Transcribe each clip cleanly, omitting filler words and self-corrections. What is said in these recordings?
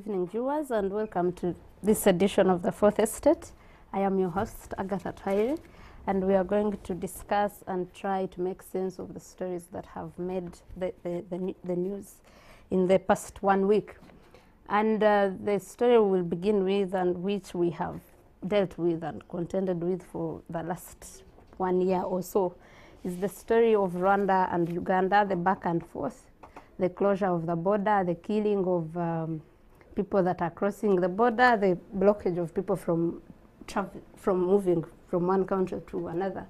evening, viewers, and welcome to this edition of The Fourth Estate. I am your host, Agatha Twaire, and we are going to discuss and try to make sense of the stories that have made the news in the past 1 week. And the story we'll begin with, and which we have dealt with and contended with for the last 1 year or so, is the story of Rwanda and Uganda, the back and forth, the closure of the border, the killing of people that are crossing the border, the blockage of people from moving from one country to another,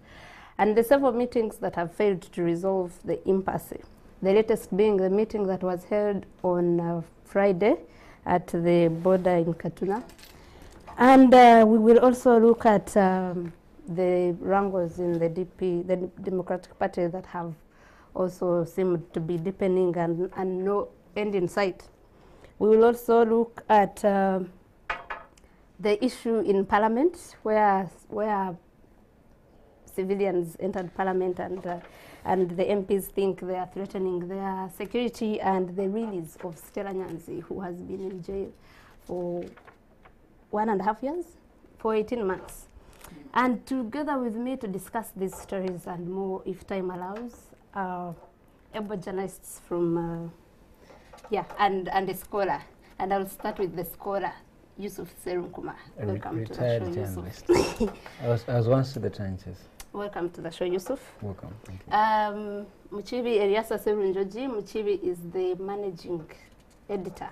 and the several meetings that have failed to resolve the impasse. The latest being the meeting that was held on Friday at the border in Katuna. And we will also look at the wrangles in the DP, the Democratic Party, that have also seemed to be deepening and no end in sight. We will also look at the issue in Parliament, where civilians entered Parliament and the MPs think they are threatening their security, and the release of Stella Nyanzi, who has been in jail for 1.5 years, for 18 months. And together with me to discuss these stories and more, if time allows, able journalists from, and a scholar. And I'll start with the scholar, Yusuf Serunkuma. Welcome to the show, Yusuf. I was once to the trenches. Welcome to the show, Yusuf. Welcome, thank you. Muchibi Eliasa Serunjoji. Muchibi is the managing editor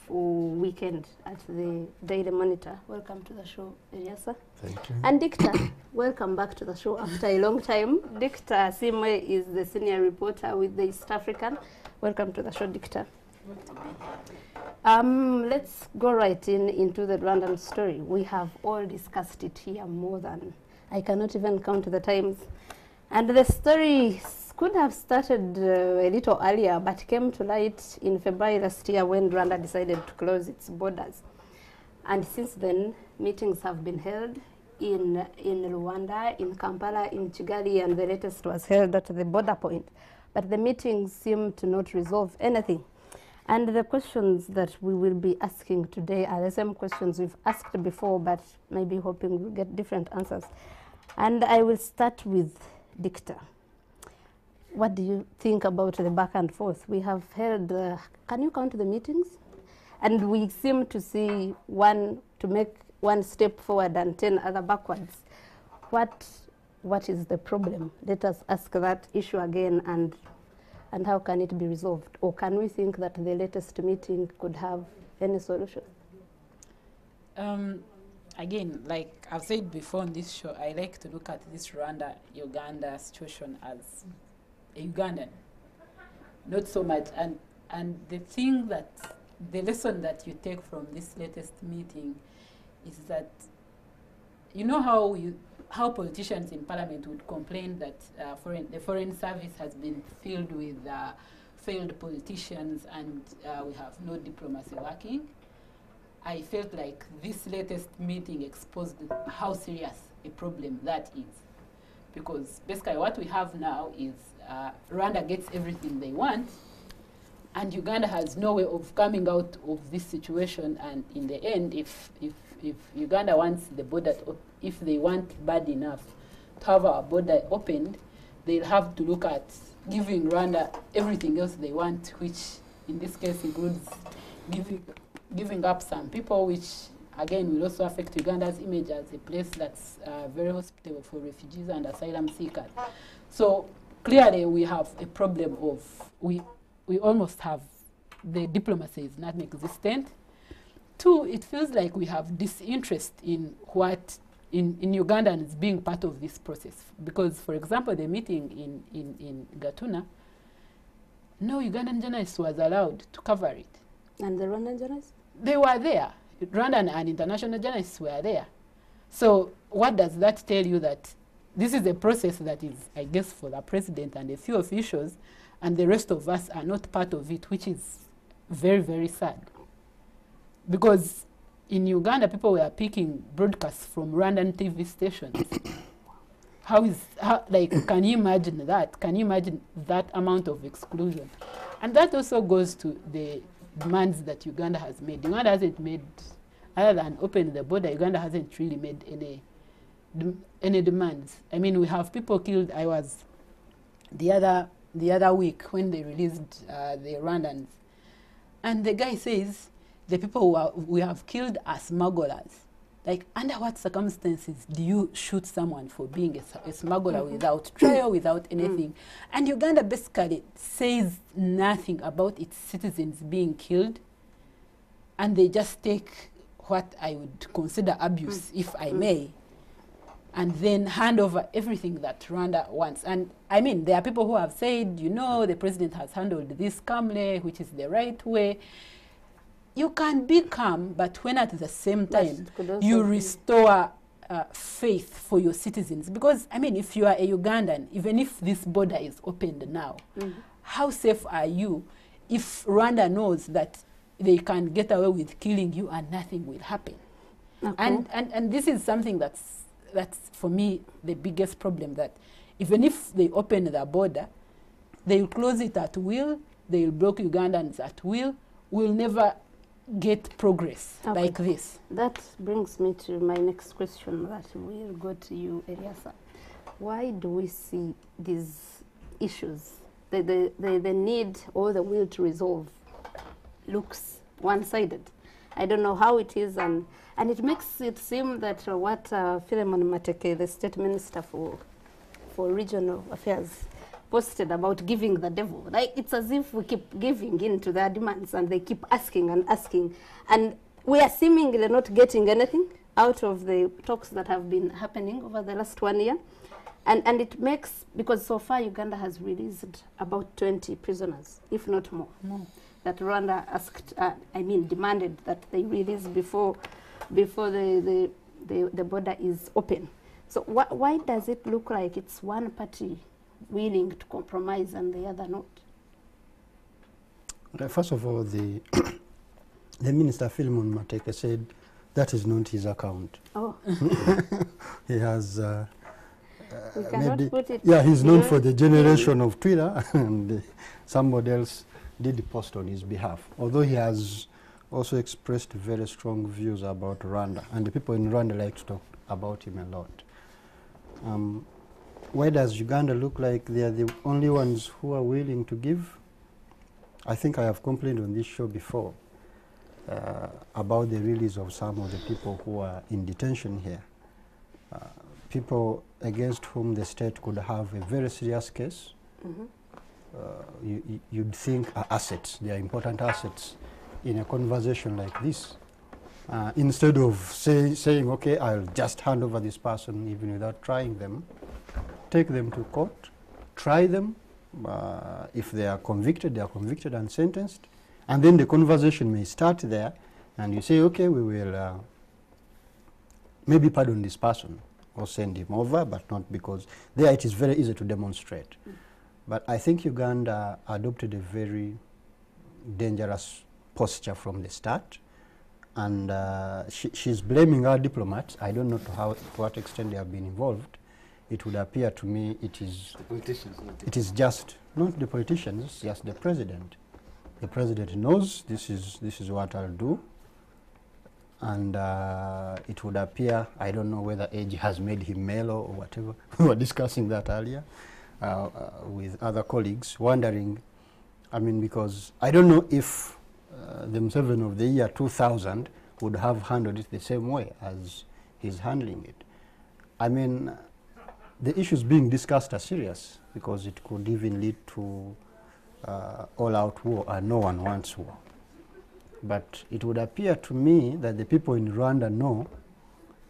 for Weekend at the Daily Monitor. Welcome to the show, Eliasa. Thank you. And Dictor, welcome back to the show after a long time. Dictor Simwe is the senior reporter with the East African. Welcome to the show, Dictor. Let's go right into the Rwandan story. We have all discussed it here more than, I cannot even count the times. And the story could have started a little earlier, but came to light in February last year when Rwanda decided to close its borders. And since then, meetings have been held in Rwanda, in Kampala, in Kigali, and the latest was held at the border point. But the meetings seem to not resolve anything. And the questions that we will be asking today are the same questions we've asked before, but maybe hoping we'll get different answers. And I will start with Dictor. What do you think about the back and forth? We have held, can you count the meetings? And we seem to see to make one step forward and 10 other backwards. What is the problem? Let us ask that issue again, and how can it be resolved? Or can we think that the latest meeting could have any solution? Again, like I've said before on this show, I like to look at this Rwanda-Uganda situation as a Ugandan, not so much. And the lesson that you take from this latest meeting is that, you know how politicians in Parliament would complain that the foreign service has been filled with failed politicians and we have no diplomacy working. I felt like this latest meeting exposed how serious a problem that is. Because basically what we have now is Rwanda gets everything they want, and Uganda has no way of coming out of this situation. And in the end, if Uganda wants the border, if they want bad enough to have our border opened, they'll have to look at giving Rwanda everything else they want, which in this case includes giving up some people, which again will also affect Uganda's image as a place that's very hospitable for refugees and asylum seekers. So clearly we have a problem of, we almost have, the diplomacy is not existent. Two, it feels like we have disinterest in Ugandans being part of this process. Because, for example, the meeting in Gatuna, no Ugandan journalist was allowed to cover it. And the Rwandan journalists? They were there. Rwandan and international journalists were there. So what does that tell you? That this is a process that is, I guess, for the president and a few officials, and the rest of us are not part of it, which is very, very sad. Because in Uganda, people were picking broadcasts from Rwandan TV stations. Can you imagine that? Can you imagine that amount of exclusion? And that also goes to the demands that Uganda has made. Uganda hasn't made, other than open the border, Uganda hasn't really made any demands. I mean, we have people killed. I was the other week when they released the Rwandans, and the guy says the people we have killed are smugglers. Like, under what circumstances do you shoot someone for being a smuggler without trial, without anything? And Uganda basically says nothing about its citizens being killed, and they just take what I would consider abuse, if I may, and then hand over everything that Rwanda wants. And I mean, there are people who have said, you know, the president has handled this calmly, which is the right way. You can be calm, but when at the same time you restore faith for your citizens. Because, I mean, if you are a Ugandan, even if this border is opened now, how safe are you if Rwanda knows that they can get away with killing you and nothing will happen? Okay. And this is something that's for me the biggest problem, that even if they open the border, they will close it at will, they will block Ugandans at will, we'll never get progress like this. That brings me to my next question that will go to you, Eliasa. Why do we see these issues, the need or the will to resolve looks one-sided? I don't know how it is, and it makes it seem that what Philemon Mateke, the State Minister for Regional Affairs, posted about giving the devil. Like, it's as if we keep giving in to their demands and they keep asking and asking. And we are seemingly not getting anything out of the talks that have been happening over the last 1 year. And it makes, because so far Uganda has released about 20 prisoners, if not more, that Rwanda asked, demanded that they release before the border is open. So why does it look like it's one party willing to compromise and the other not? First of all, the Minister Philemon Mateke said that is not his account. Oh. He has we cannot put it. Yeah, he's known for the generation of Twitter, and somebody else did the post on his behalf. Although he has also expressed very strong views about Rwanda, and the people in Rwanda like to talk about him a lot. Why does Uganda look like they are the only ones who are willing to give? I think I have complained on this show before about the release of some of the people who are in detention here. People against whom the state could have a very serious case. You'd think are assets, they are important assets in a conversation like this. Instead of saying, okay, I'll just hand over this person even without trying them, take them to court, try them. If they are convicted and sentenced. And then the conversation may start there, and you say, okay, we will maybe pardon this person or send him over, but not because there it is very easy to demonstrate. But I think Uganda adopted a very dangerous posture from the start, and she's blaming our diplomats. I don't know to what extent they have been involved. It would appear to me it is the politicians. It is just not the politicians, it's just the president. The president knows this is what I'll do, and it would appear, I don't know whether age has made him mellow or whatever. We were discussing that earlier with other colleagues, wondering, I mean, because I don't know if the Museveni of the year 2000 would have handled it the same way as he's handling it. I mean, the issues being discussed are serious, because it could even lead to all-out war, and no one wants war. But it would appear to me that the people in Rwanda know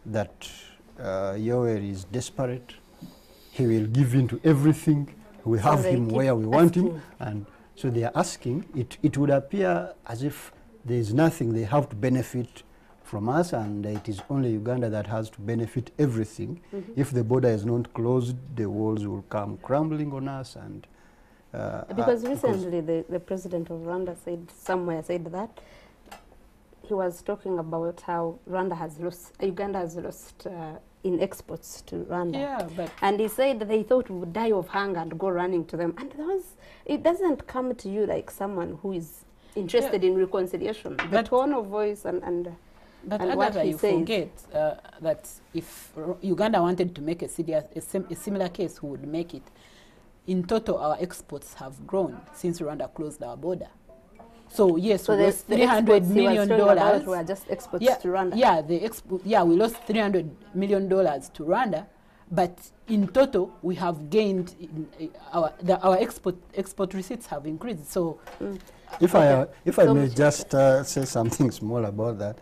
that Yoweri is desperate. He will give in to everything. We have him where we want him. And so they are asking. It would appear as if there is nothing they have to benefit from us, and it is only Uganda that has to benefit everything. If the border is not closed, the walls will come crumbling on us. And because recently the president of Rwanda said that he was talking about how Uganda has lost in exports to Rwanda. Yeah, and he said they thought we would die of hunger and go running to them. And it doesn't come to you like someone who is interested in reconciliation. The tone of voice and But and what Agatha, he you says. forget that if Uganda wanted to make a similar case, we would make it. In total, our exports have grown since Rwanda closed our border. So yes, So we lost the $300 exports he was million. talking about were just exports to Rwanda. Yeah, we lost $300 million to Rwanda, but in total, we have gained our export receipts have increased. So, If I may just say something small about that,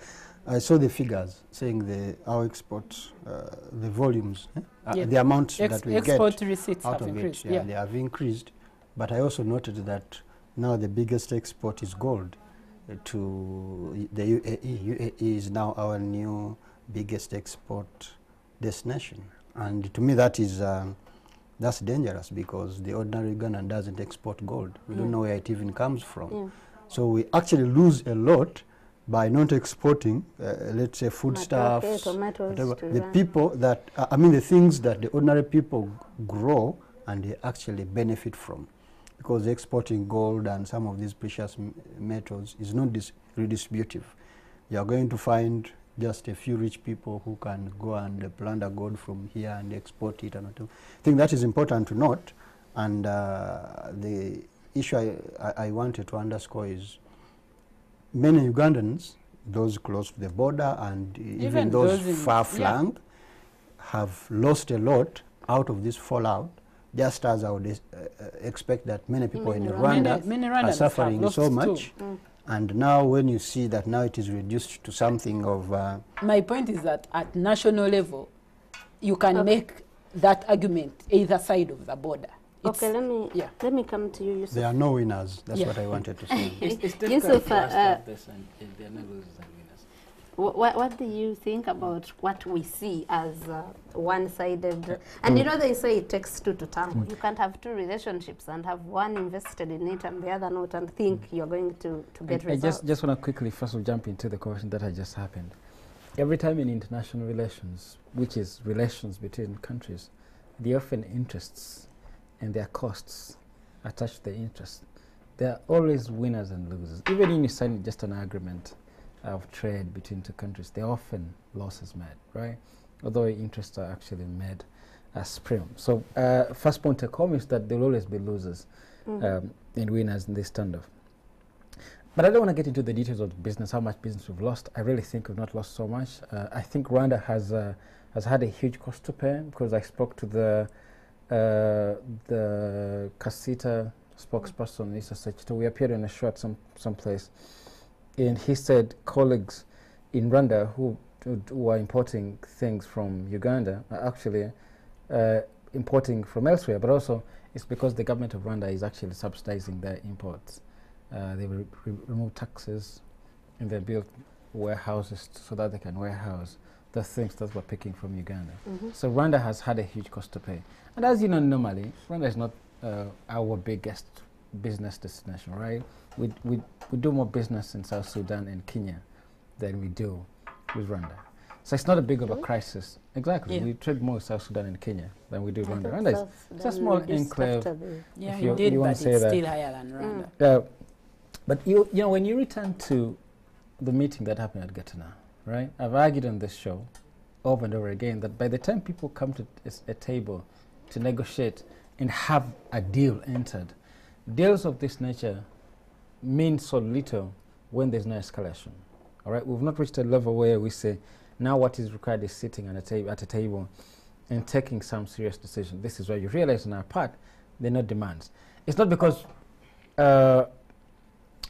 I saw the figures saying our exports, the volumes, the amount that we export get receipts out have of increased. it, they have increased. But I also noted that now the biggest export is gold to the UAE. UAE is now our new biggest export destination, and to me that is that's dangerous, because the ordinary Ugandan doesn't export gold. We don't know where it even comes from. So we actually lose a lot by not exporting, let's say, foodstuffs, whatever. The people that, the things that the ordinary people grow and they actually benefit from. Because exporting gold and some of these precious metals is not redistributive. You are going to find just a few rich people who can go and plunder gold from here and export it. And whatever. I think that is important to note. And the issue I wanted to underscore is many Ugandans, those close to the border and even those far-flung, have lost a lot out of this fallout, just as I would expect that many people in Rwanda are suffering so much. And now when you see that now it is reduced to something of... My point is that at national level, you can make that argument either side of the border. Okay, let me come to you, Yusuf. There are no winners. That's what I wanted to say. It's difficult to understand this, and there are no losers and winners. What do you think about what we see as one-sided? And you know they say it takes two to tango. You can't have two relationships and have one invested in it and the other not, and think you're going to get results. I just want to quickly first jump into the question that had just happened. Every time in international relations, which is relations between countries, the often interests and their costs attached to the interest. There are always winners and losers. Even when you sign just an agreement of trade between two countries, there are often losses made, right? Although interests are actually made as premium. So first point to come is that there will always be losers and winners in this standoff. But I don't want to get into the details of the business, how much business we've lost. I really think we've not lost so much. I think Rwanda has had a huge cost to pay, because I spoke to the Kasita spokesperson, Mr. Sechito. We appeared in a show at someplace, and he said colleagues in Rwanda who are importing things from Uganda are actually importing from elsewhere, but also it's because the government of Rwanda is actually subsidizing their imports. They will remove taxes and they build warehouses so that they can warehouse the things that we're picking from Uganda. So Rwanda has had a huge cost to pay. And as you know, normally, Rwanda is not our biggest business destination, right? We do more business in South Sudan and Kenya than we do with Rwanda. So it's not a big of a crisis. Exactly. We trade more with South Sudan and Kenya than we do Rwanda. Rwanda is a small enclave. Yeah, you did, but want it's to say that. still higher than Rwanda. But you know, when you return to the meeting that happened at Gatana, right? I've argued on this show over and over again that by the time people come to a table to negotiate and have a deal entered, deals of this nature mean so little when there's no escalation. All right, we've not reached a level where we say now what is required is sitting at a table and taking some serious decision. This is where you realize on our part they're not demands. It's not because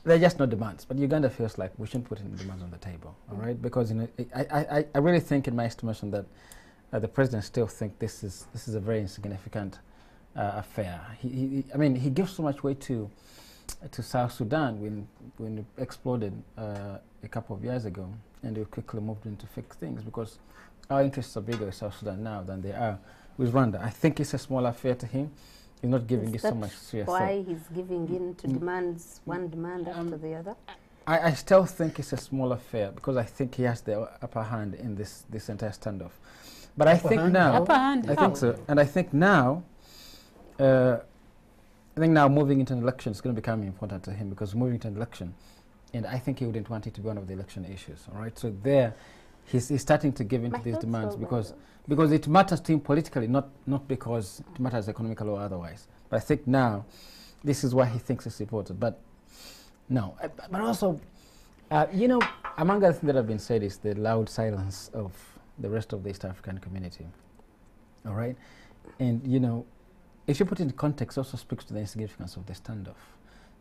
they're just not demands, but Uganda feels like we shouldn't put any demands on the table, all right? Because I really think, in my estimation, that the president still thinks this is a very insignificant affair. I mean, he gives so much weight to South Sudan when it exploded a couple of years ago, and we quickly moved in to fix things because our interests are bigger with South Sudan now than they are with Rwanda. I think it's a small affair to him. He's not giving it so much serious thought. Why he's giving in to demands, one demand after the other? I still think it's a small affair because I think he has the upper hand in this entire standoff. But I think now, I think so, and I think now, moving into an election is going to become important to him, because moving into an election and I think he wouldn't want it to be one of the election issues. All right, so there, he's starting to give in to these demands because it matters to him politically, not because it matters economically or otherwise. But I think now, this is why he thinks it's important. But no, but also, you know, among other things that have been said is the loud silence of the rest of the East African community. All right, and you know, if you put it in context, also speaks to the insignificance of the standoff.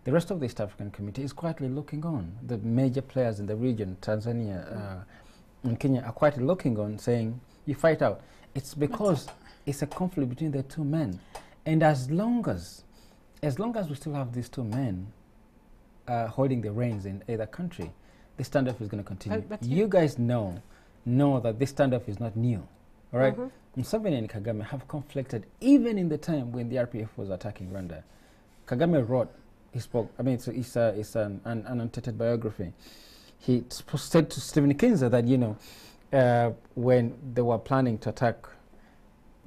The rest of the East African community is quietly looking on. The major players in the region, Tanzania and Kenya, are quietly looking on, saying, you fight out. It's because it's a conflict between the two men. And as long as we still have these two men holding the reins in either country, the standoff is going to continue. But you guys know that this standoff is not new. All right? Museveni and Kagame have conflicted even in the time when the RPF was attacking Rwanda. Kagame wrote, he spoke, I mean, it's an annotated biography. He said to Stephen Kinzer that, you know, when they were planning to attack,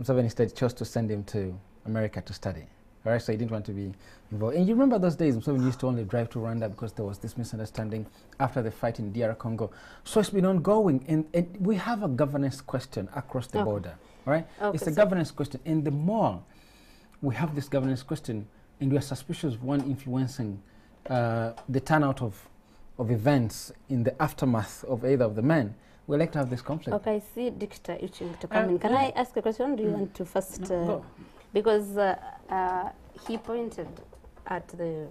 Museveni instead chose to send him to America to study. All right, so he didn't want to be involved. And you remember those days, Museveni used to only drive to Rwanda because there was this misunderstanding after the fight in DR Congo. So it's been ongoing, and we have a governance question across the border. All right, it's a governance question, and the more we have this governance question, and we are suspicious of one influencing the turnout of events in the aftermath of either of the men, we like to have this conflict. Okay, I see Dictor itching to come in. Can I ask a question? Do you want to first? Go. Because he pointed at the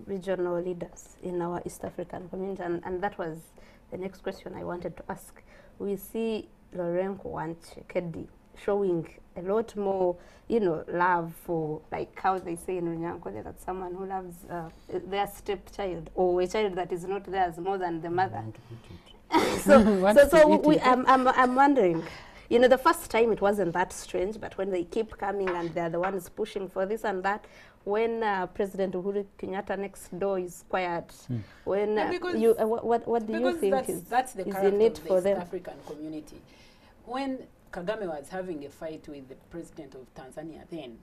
regional leaders in our East African community, and that was the next question I wanted to ask. We see Lorenko and Chekedi showing a lot more, you know, love for, like how they say in Runyankole, that someone who loves their stepchild or a child that is not theirs more than the mother. I'm wondering, you know, the first time it wasn't that strange, but when they keep coming and they're the ones pushing for this and that, when President Uhuru Kenyatta next door is quiet, when what do you think that's the character of the East African community? When Kagame was having a fight with the president of Tanzania then,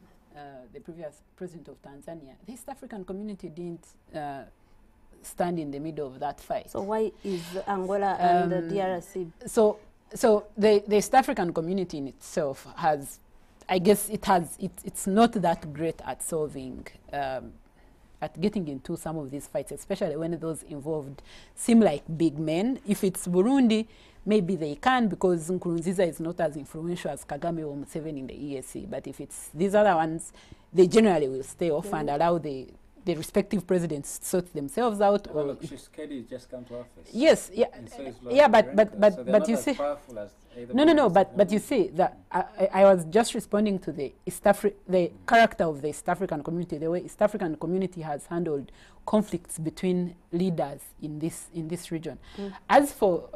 the previous president of Tanzania, the East African community didn't stand in the middle of that fight. So why is Angola and the DRC? So the East African community in itself has, I guess it's not that great at solving, at getting into some of these fights, especially when those involved seem like big men. If it's Burundi, maybe they can, because Nkurunziza is not as influential as Kagame or Museveni in the EAC. But if it's these other ones, they generally will stay off and allow the respective presidents sort themselves out. Well, or Tshisekedi just come to office. Yes, yeah, so yeah, but you see, but you see that I was just responding to the the character of the East African community, the way East African community has handled conflicts between leaders in this region. As for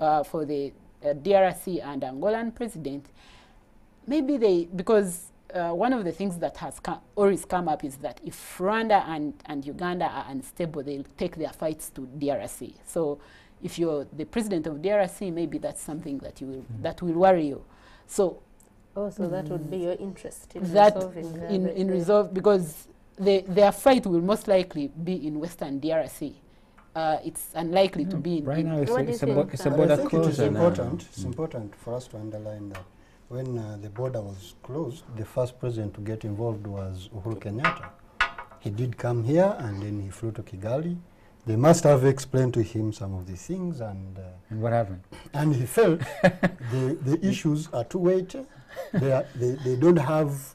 the DRC and Angolan president, maybe because one of the things that has always come up is that if Rwanda and Uganda are unstable, they'll take their fights to DRC. So if you're the president of DRC, maybe that's something that that will worry you. So also that would be your interest in resolving because their fight will most likely be in Western DRC. It's unlikely to be in right now. It's a border closure. It's important for us to underline that when the border was closed, the first president to get involved was Uhuru Kenyatta. He did come here and then he flew to Kigali. They must have explained to him some of these things, and what happened? And he felt the issues are too weighty. They don't have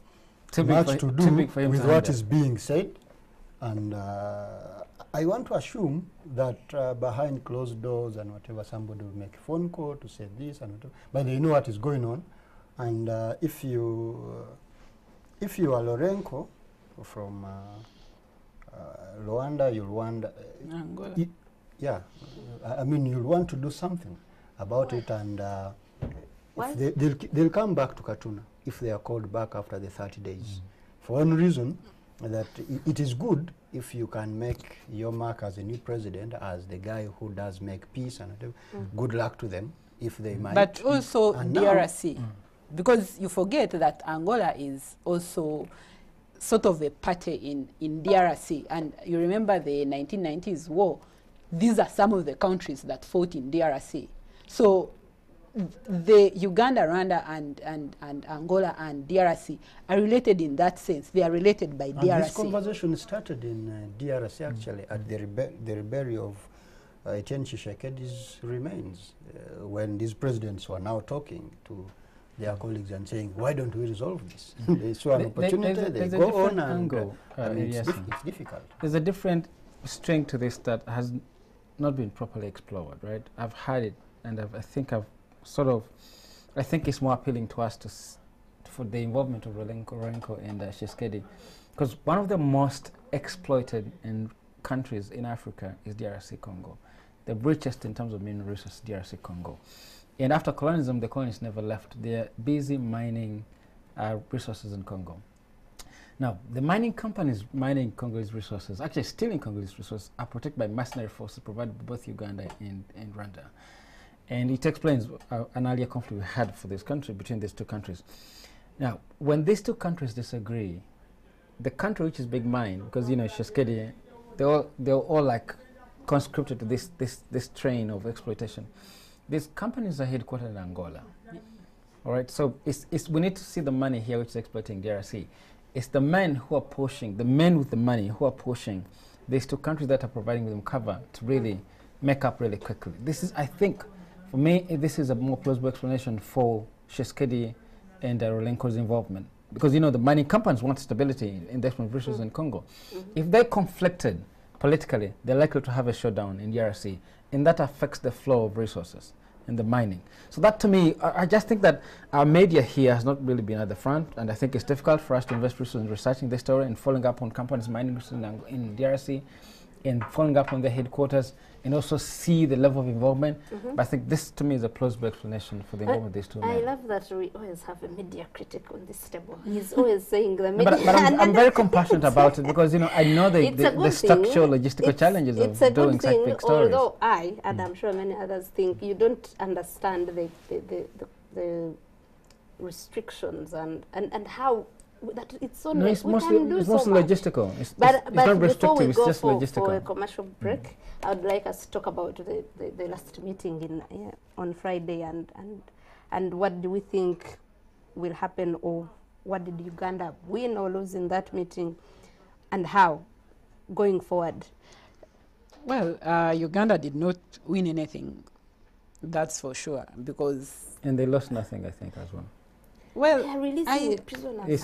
much to do with what is being said, and I want to assume that behind closed doors and whatever, somebody will make a phone call to say this and whatever, but they know what is going on. And if you are Lorenko from Rwanda, you'll want, I mean, you'll want to do something about it, and they'll come back to Katuna if they are called back after the 30 days. For one reason, that it is good if you can make your mark as a new president, as the guy who does make peace, and whatever. Good luck to them if they might. But also DRC. Because you forget that Angola is also sort of a party in DRC. And you remember the 1990s war. these are some of the countries that fought in DRC. So the Uganda, Rwanda, and Angola and DRC are related in that sense. They are related by DRC. This conversation started in DRC actually at the rebellion of Etienne Tshisekedi's remains, when these presidents were now talking to their colleagues and saying, why don't we resolve this? They saw an opportunity, they go on, and angle, I mean, yes, it's difficult. There's a different string to this that has not been properly explored, right? I've had it, and I think it's more appealing to us for the involvement of Renko and Tshisekedi, because one of the most exploited countries in Africa is DRC Congo, the richest in terms of mineral resources, DRC Congo. And after colonialism, the colonists never left. They're busy mining resources in Congo. Now, the mining companies mining Congolese resources, actually stealing Congolese resources, are protected by mercenary forces provided by both Uganda and Rwanda. And it explains an earlier conflict we had for this country, between these two countries. Now, when these two countries disagree, the country which is big mine, because you know Tshisekedi, they're all like conscripted to this train of exploitation. These companies are headquartered in Angola. Yeah. All right, so we need to see the money here which is exploiting DRC. It's the men who are pushing, the men with the money who are pushing these two countries that are providing them cover to really make up really quickly. This is, I think, for me, this is a more plausible explanation for Tshisekedi and Renko's involvement. Because, you know, the mining companies want stability in the exploitation of resources in Congo. If they're conflicted politically, they're likely to have a showdown in DRC, and that affects the flow of resources in the mining. So that, to me, I just think that our media here has not really been at the front, and I think it's difficult for us to invest resources in researching this story and following up on companies mining resources in DRC, and following up on their headquarters, and also see the level of involvement. But I think this, to me, is a plausible explanation for the involvement of these two men. I love that we always have a media critic on this table. He's always saying the media. But I'm very compassionate about it, because, you know, I know the structural, logistical challenges of doing such big stories. Although I, and I'm sure many others, think you don't understand the restrictions and how that it's only, no, it's mostly logistical. It's but not restrictive, it's just logistical. For a commercial break, I would like us to talk about the last meeting on Friday, and what do we think will happen, or what did Uganda win or lose in that meeting, and how going forward? Well, Uganda did not win anything, that's for sure, because... And they lost nothing, I think, as well. Well, they are releasing prisoners.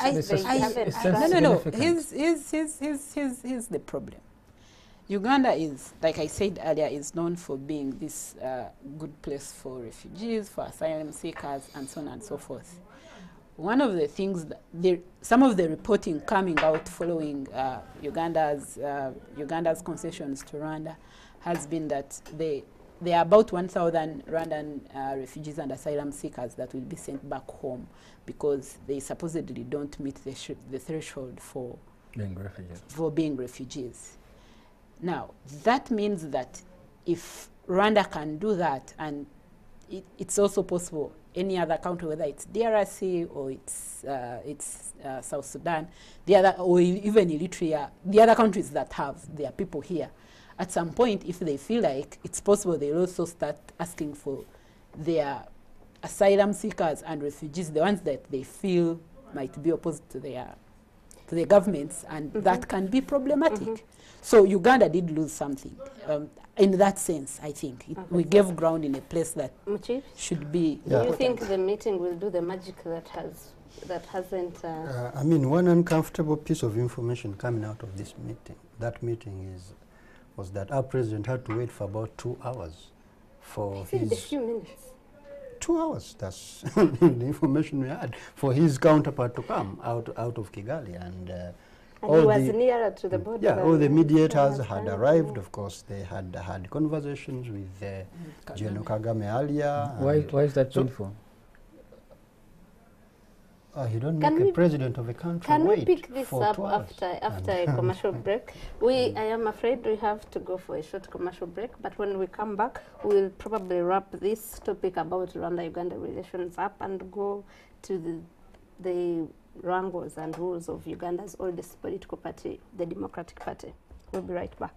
No. Here's the problem. Uganda is, like I said earlier, is known for being this good place for refugees, for asylum seekers, and so on and so forth. One of the things that some of the reporting coming out following Uganda's concessions to Rwanda has been that there are about 1,000 Rwandan refugees and asylum seekers that will be sent back home because they supposedly don't meet the threshold for being refugees. Now, that means that if Rwanda can do that, and it's also possible any other country, whether it's DRC or it's South Sudan, or even Eritrea, the other countries that have their people here, at some point, if they feel like it's possible, they'll also start asking for their asylum seekers and refugees, the ones that they feel might be opposed to their governments, and that can be problematic. So Uganda did lose something. In that sense, I think. We gave ground in a place that should be Do you think the meeting will do the magic that hasn't... I mean, one uncomfortable piece of information coming out of this meeting, was that our president had to wait for about 2 hours for his... a few minutes. 2 hours, that's the information we had, for his counterpart to come out of Kigali. And he was nearer to the border. Yeah, all the mediators had arrived. Of course, they had had conversations with General Kagame earlier. Why is that painful? You don't make a president of a country wait. Can we pick this up after a commercial break? I am afraid we have to go for a short commercial break, but when we come back, we'll probably wrap this topic about Rwanda-Uganda relations up and go to the wrangles and rules of Uganda's oldest political party, the Democratic Party. We'll be right back.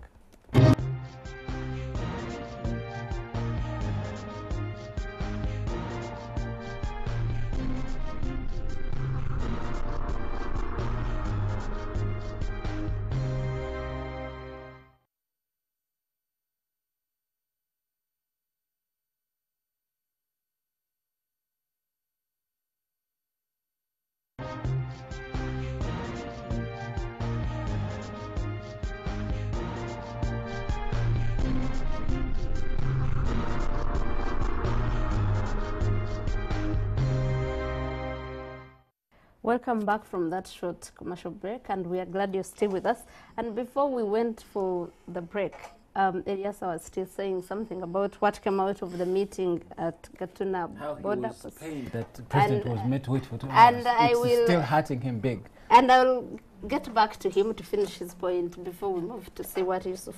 Welcome back from that short commercial break, and we are glad you're still with us. And before we went for the break, Eliasa was still saying something about what came out of the meeting at Gatuna border post. That the president was made to wait for 2 And hours. it's still hurting him big. And I'll get back to him to finish his point before we move to see what Yusuf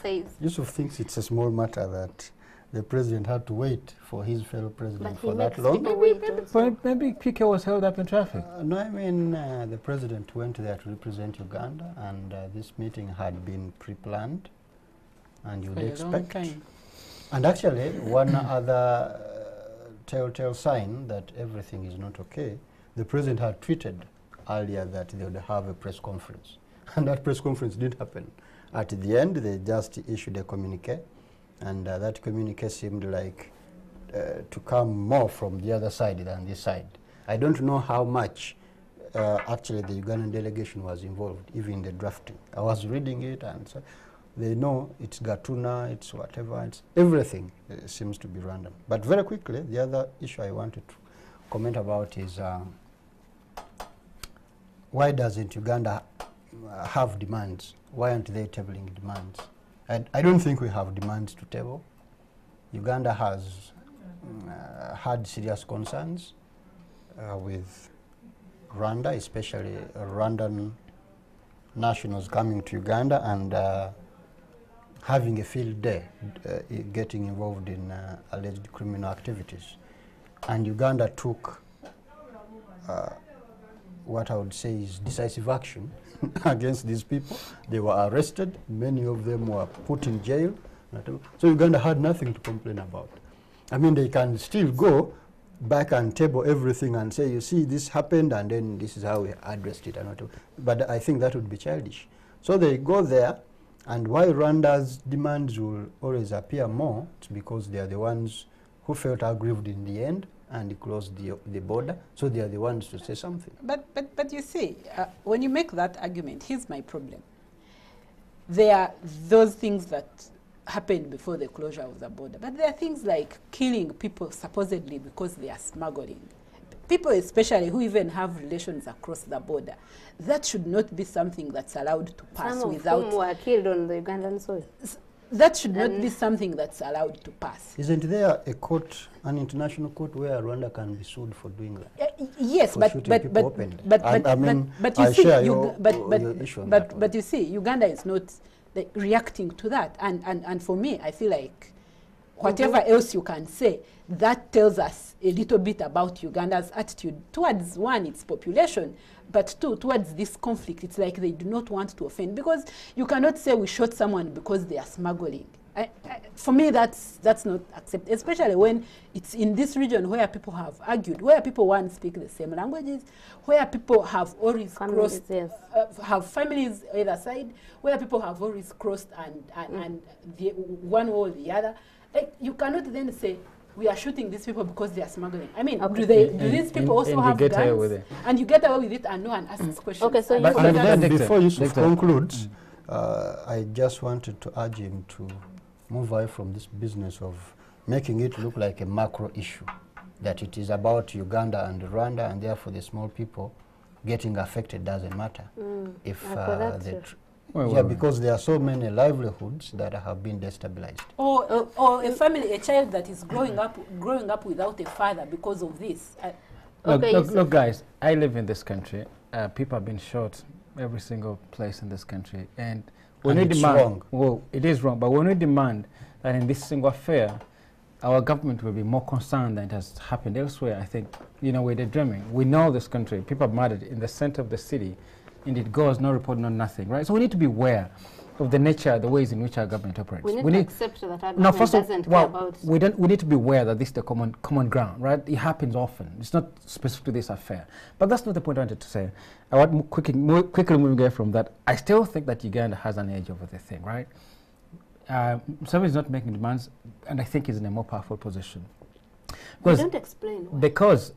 says. Yusuf thinks it's a small matter that the president had to wait for his fellow president for that long. Maybe PK was held up in traffic. No, I mean, the president went there to represent Uganda, and this meeting had been pre-planned, and you'd expect. And actually, one other telltale sign that everything is not okay, the president had tweeted earlier that they would have a press conference, and that press conference didn't happen. At the end, they just issued a communique, and that communique seemed like to come more from the other side than this side. I don't know how much actually the Ugandan delegation was involved, even in the drafting. I was reading it, and so they know it's Gatuna, it's whatever, it's everything seems to be random. But very quickly, the other issue I wanted to comment about is why doesn't Uganda have demands? Why aren't they tabling demands? I don't think we have demands to table. Uganda has had serious concerns with Rwanda, especially Rwandan nationals coming to Uganda and having a field day, getting involved in alleged criminal activities. And Uganda took what I would say is decisive action against these people. They were arrested, many of them were put in jail. So Uganda had nothing to complain about. I mean, they can still go back and table everything and say, you see, this happened, and then this is how we addressed it. But I think that would be childish. So they go there, and why Rwanda's demands will always appear more, it's because they are the ones who felt aggrieved in the end and closed the border, so they are the ones to say something. But you see, when you make that argument, here's my problem. There are those things that happened before the closure of the border, but there are things like killing people supposedly because they are smuggling. People especially who even have relations across the border. That should not be something that's allowed to pass Some without... of whom were killed on the Ugandan soil. That should not be something that's allowed to pass. Isn't there a court, an international court, where Rwanda can be sued for doing that? Yes, but you see, Uganda is not like reacting to that, and for me, I feel like whatever else you can say, that tells us a little bit about Uganda's attitude towards, one, its population, but two, towards this conflict. It's like they do not want to offend, because you cannot say we shot someone because they are smuggling. For me, that's not acceptable, especially when it's in this region where people have argued, where people want to speak the same languages, where people have always crossed, have families either side, where people have always crossed and the one or the other. Like, you cannot then say we are shooting these people because they are smuggling. I mean, do these people also have guns? And you get away with it, and no one asks questions. Okay, so but then before Yusuf concludes, I just wanted to urge him to move away from this business of making it look like a macro issue, that it is about Uganda and Rwanda, and therefore the small people getting affected doesn't matter. If because there are so many livelihoods that have been destabilized. Or a family, a child that is growing up without a father because of this. Look, guys, I live in this country. People have been shot every single place in this country, and when we demand, wrong. Well, it is wrong, but when we demand that in this single affair, our government will be more concerned than it has happened elsewhere, I think, we're daydreaming. We know this country, people are murdered in the center of the city, and it goes, no report, no nothing, right? So we need to be aware of the nature, the ways in which our government operates. We need to accept that our government doesn't care about... We need to be aware that this is the common ground, right? It happens often. It's not specific to this affair. But that's not the point I wanted to say. I want quickly moving away from that. I still think that Uganda has an edge over the thing, right? Museveni is not making demands, and I think he's in a more powerful position. You don't explain why. Because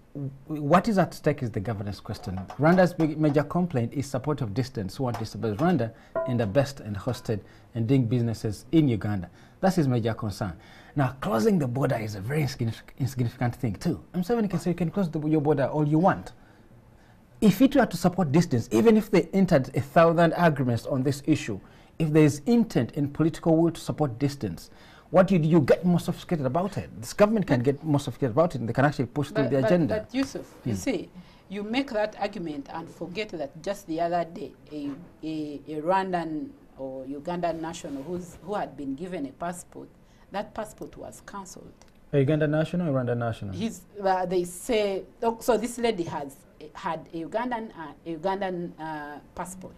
what is at stake is the governance question. Rwanda's major complaint is support of dissidents who want to stabilize Rwanda in the best and hosted and doing businesses in Uganda. That's his major concern. Now, closing the border is a very insignificant thing too. Museveni can say you can close your border all you want. if it were to support distance, even if they entered 1,000 agreements on this issue, if there is intent and political will to support distance, what you get more sophisticated about it? This government can get more sophisticated about it, and they can actually push through the agenda. But Yusuf, you see, you make that argument and forget that just the other day, a Rwandan or Ugandan national who had been given a passport, that passport was cancelled. A Ugandan national or Rwandan national? They say, so this lady had a Ugandan passport.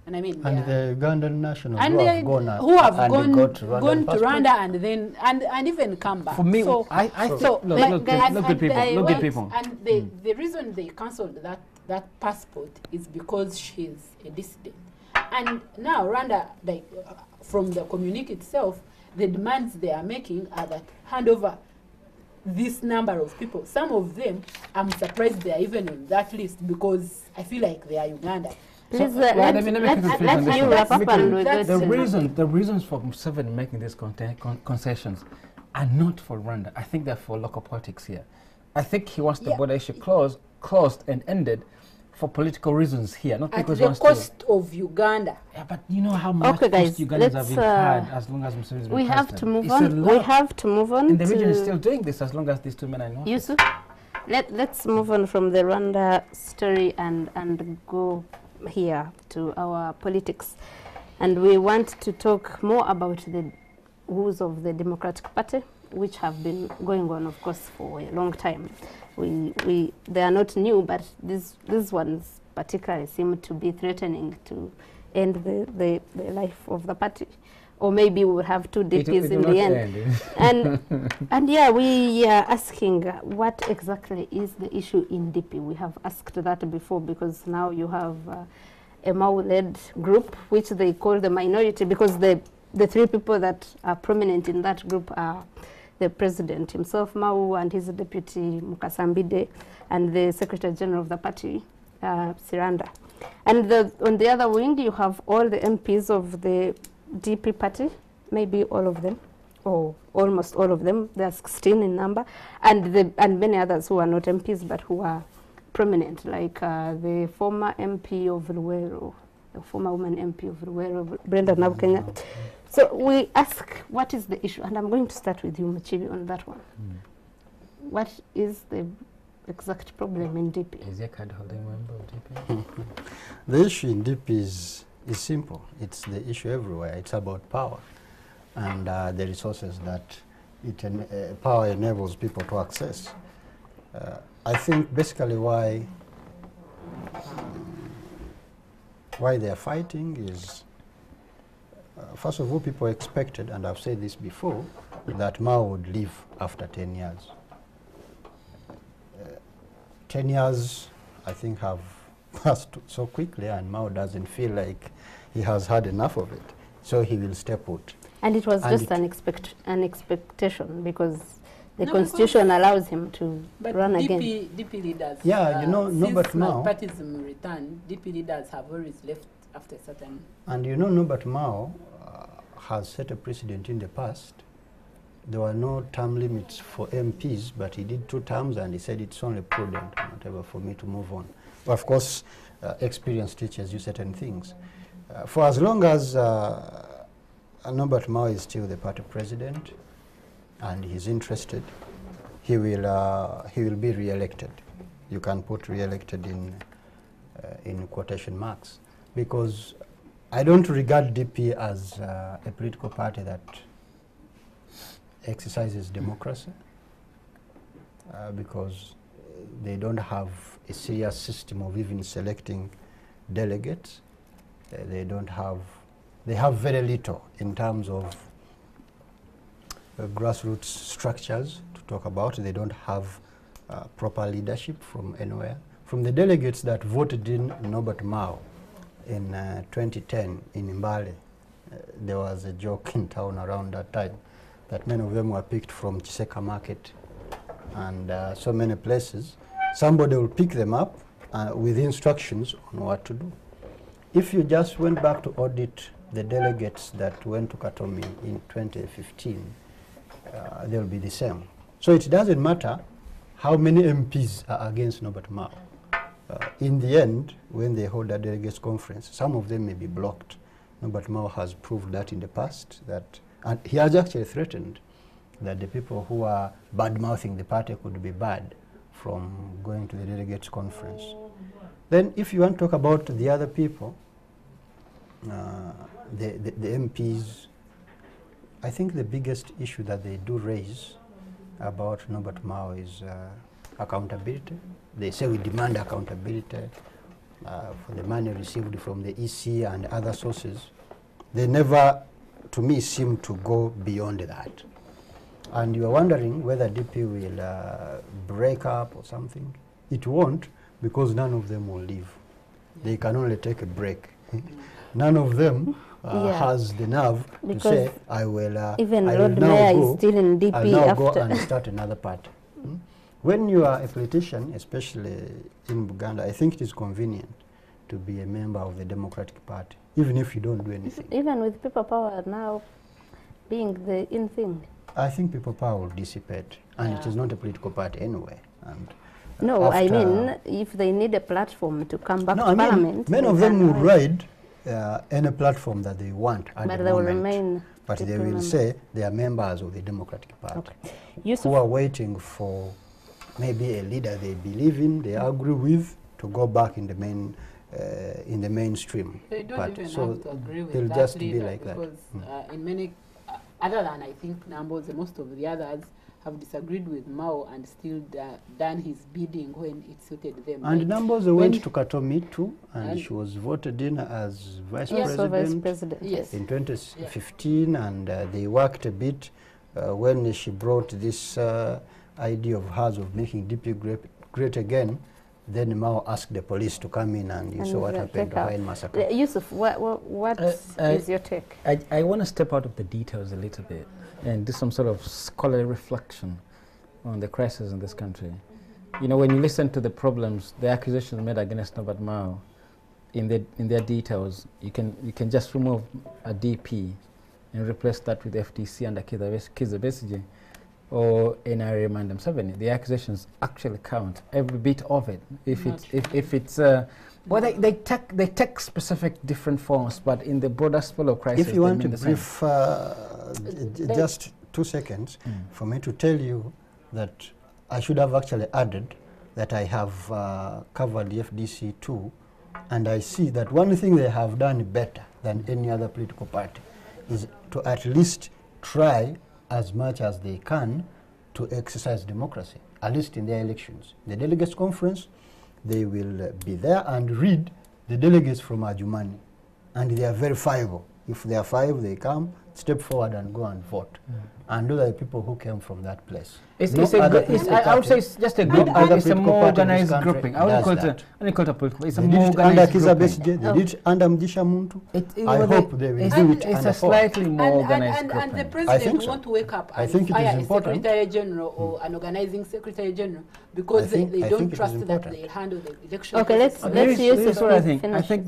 And I mean, and the Ugandan nationals who have gone to Rwanda and even come back. For me, so, look at people. And the reason they cancelled that passport is because she's a dissident. And now Rwanda, from the communique itself, the demands they are making are that hand over this number of people. Some of them, I'm surprised they are even on that list because I feel like they are Uganda. Please, The reasons for Museveni making these concessions are not for Rwanda. I think they're for local politics here. I think he wants the border issue closed and ended for political reasons here, not because at the cost of Uganda. Yeah, but you know how much okay, guys, Ugandans have been had as long as Museveni has been we have president. to move on. We have to move on. And the region is still doing this as long as these two men are in office. Yusuf, let's move on from the Rwanda story and go here to our politics. And we want to talk more about the woes of the Democratic Party, which have been going on, of course, for a long time. They are not new, but these ones particularly seem to be threatening to end the life of the party. Or maybe we will have two DPs in the end. And yeah, we are asking what exactly is the issue in DP. We have asked that before because now you have a Mao-led group, which they call the minority, because the three people that are prominent in that group are the president himself, Mao, and his deputy, Mukasambide, and the secretary general of the party, Siranda. And on the other wing, you have all the MPs of the DP party, maybe all of them, or almost all of them. There are 16 in number, and many others who are not MPs but who are prominent, like the former MP of Luwero, the former woman MP of Luwero, Brenda Nabukenya. So we ask, what is the issue? And I'm going to start with you, Muchibi, on that one. What is the exact problem in DP? Is your card holding member of DP? The issue in DP is simple. It's the issue everywhere. It's about power and the resources that power enables people to access. I think basically why they are fighting is, first of all, people expected, and I've said this before, that Mao would leave after 10 years. 10 years, I think, have passed so quickly, and Mao doesn't feel like he has had enough of it, so he will stay put. And it was just an expectation, because the constitution allows him to run again. DP leaders, Norbert Mao, multipartyism returned, DP leaders have always left after a certain... And Norbert Mao has set a precedent in the past. There were no term limits for MPs, but he did 2 terms, and he said it's only prudent, whatever, for me to move on. But of course, experience teaches you certain things. For as long as Norbert Mao is still the party president, and he's interested, he will be re-elected. You can put re-elected in quotation marks, because I don't regard DP as a political party that exercises democracy, because they don't have a serious system of even selecting delegates. They have very little in terms of grassroots structures to talk about. They don't have proper leadership from anywhere. From the delegates that voted in Norbert Mao in 2010 in Mbale, there was a joke in town around that time that many of them were picked from Chiseka Market and so many places. Somebody will pick them up with instructions on what to do. If you just went back to audit the delegates that went to Katomi in 2015, they'll be the same. So it doesn't matter how many MPs are against Norbert Mao. in the end, when they hold a delegates conference, some of them may be blocked. No, but Mao has proved that in the past, that, and he has actually threatened that the people who are bad-mouthing the party could be barred from going to the delegates conference. Then if you want to talk about the other people, the MPs, I think the biggest issue that they do raise about Norbert Mao is accountability. They say we demand accountability for the money received from the EC and other sources. They never, to me, seem to go beyond that. And you are wondering whether DP will break up or something. It won't, because none of them will leave. They can only take a break. None of them has the nerve to say, I will even I Lord will now Mayor go, is still in DP I'll now after. go and start another party. When you are a politician, especially in Uganda, I think it is convenient to be a member of the Democratic Party, even if you don't do anything. Even with people power now being the in thing. I think people power will dissipate, and it is not a political party anyway. And no, I mean, if they need a platform to come back to I mean, Parliament. many of them will ride any platform that they want at but the they will moment. remain. But they will say they are members of the Democratic Party, Okay. who are waiting for maybe a leader they believe in, they agree with, to go back in the mainstream. They don't but even so have to agree with they'll that just leader, be like because in many, other than I think Numbers, most of the others have disagreed with Mao and still done his bidding when it suited them. And like Numbers went to Katomi too, and she was voted in as vice president, Yes. in 2015, and they worked a bit when she brought this idea of hers of making DP great again. Then Mao asked the police to come in, and you saw what happened to her in massacre. Yusuf, what is your take? I want to step out of the details a little bit and do some sort of scholarly reflection on the crisis in this country. You know, when you listen to the problems, the accusations made against Norbert Mao, in their details, you can just remove a DP and replace that with FDC under Kizza Besigye or NRA Mandam 7. The accusations actually count, every bit of it. If it's well, they take specific different forms, but in the broader spell of crisis, if you want to brief, just 2 seconds for me to tell you that I should have actually added that I have covered the FDC too, and I see that one thing they have done better than any other political party is to at least try as much as they can to exercise democracy, at least in their elections. The delegates conference, they will be there and read the delegates from Adjumani, and they are verifiable. If there are 5, they come, step forward and go and vote. And those are the people who came from that place. I would say it's just a group. It's a more organized grouping. I wouldn't call it a political. It's a more organized grouping. They did it under Mjisha Muntu. I hope they will do it It's under a slightly more organized and grouping. the president won't wake up and fire a secretary general or an organizing secretary general because they don't trust that they'll handle the election. Okay, let's use what I think. I think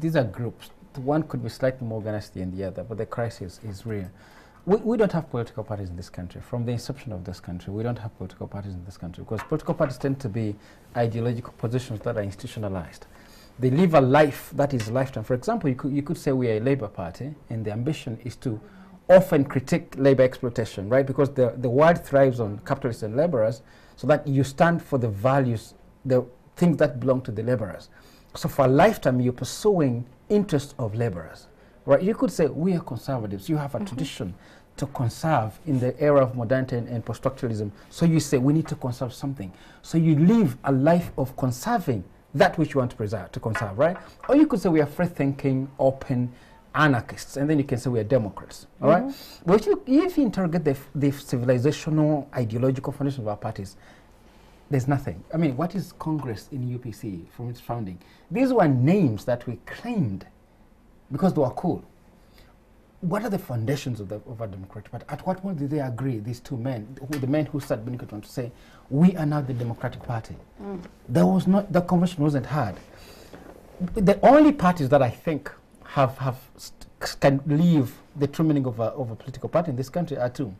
these are groups. One could be slightly more organized than the other, but the crisis is real. We don't have political parties in this country. From the inception of this country, we don't have political parties in this country because political parties tend to be ideological positions that are institutionalized. They live a life that is lifetime. For example, you could say we are a Labour Party, and the ambition is to often critique Labour exploitation, right? Because the world thrives on capitalists and labourers, so that you stand for the values, the things that belong to the labourers. So for a lifetime, you're pursuing interests of laborers, right? You could say we are conservatives. You have a tradition to conserve in the era of modernity and post-structuralism. So you say we need to conserve something. So you live a life of conserving that which you want to conserve, right? Or you could say we are free-thinking, open anarchists, and then you can say we are Democrats, all right? But if you interrogate the civilizational, ideological foundation of our parties, there's nothing. I mean, what is Congress in UPC from its founding? These were names that we claimed because they were cool. What are the foundations of a democratic party? At what point did they agree, these two men, the men who sat beneath to say, we are now the Democratic Party? The convention wasn't hard. The only parties that I think can leave the true meaning of a political party in this country are 2.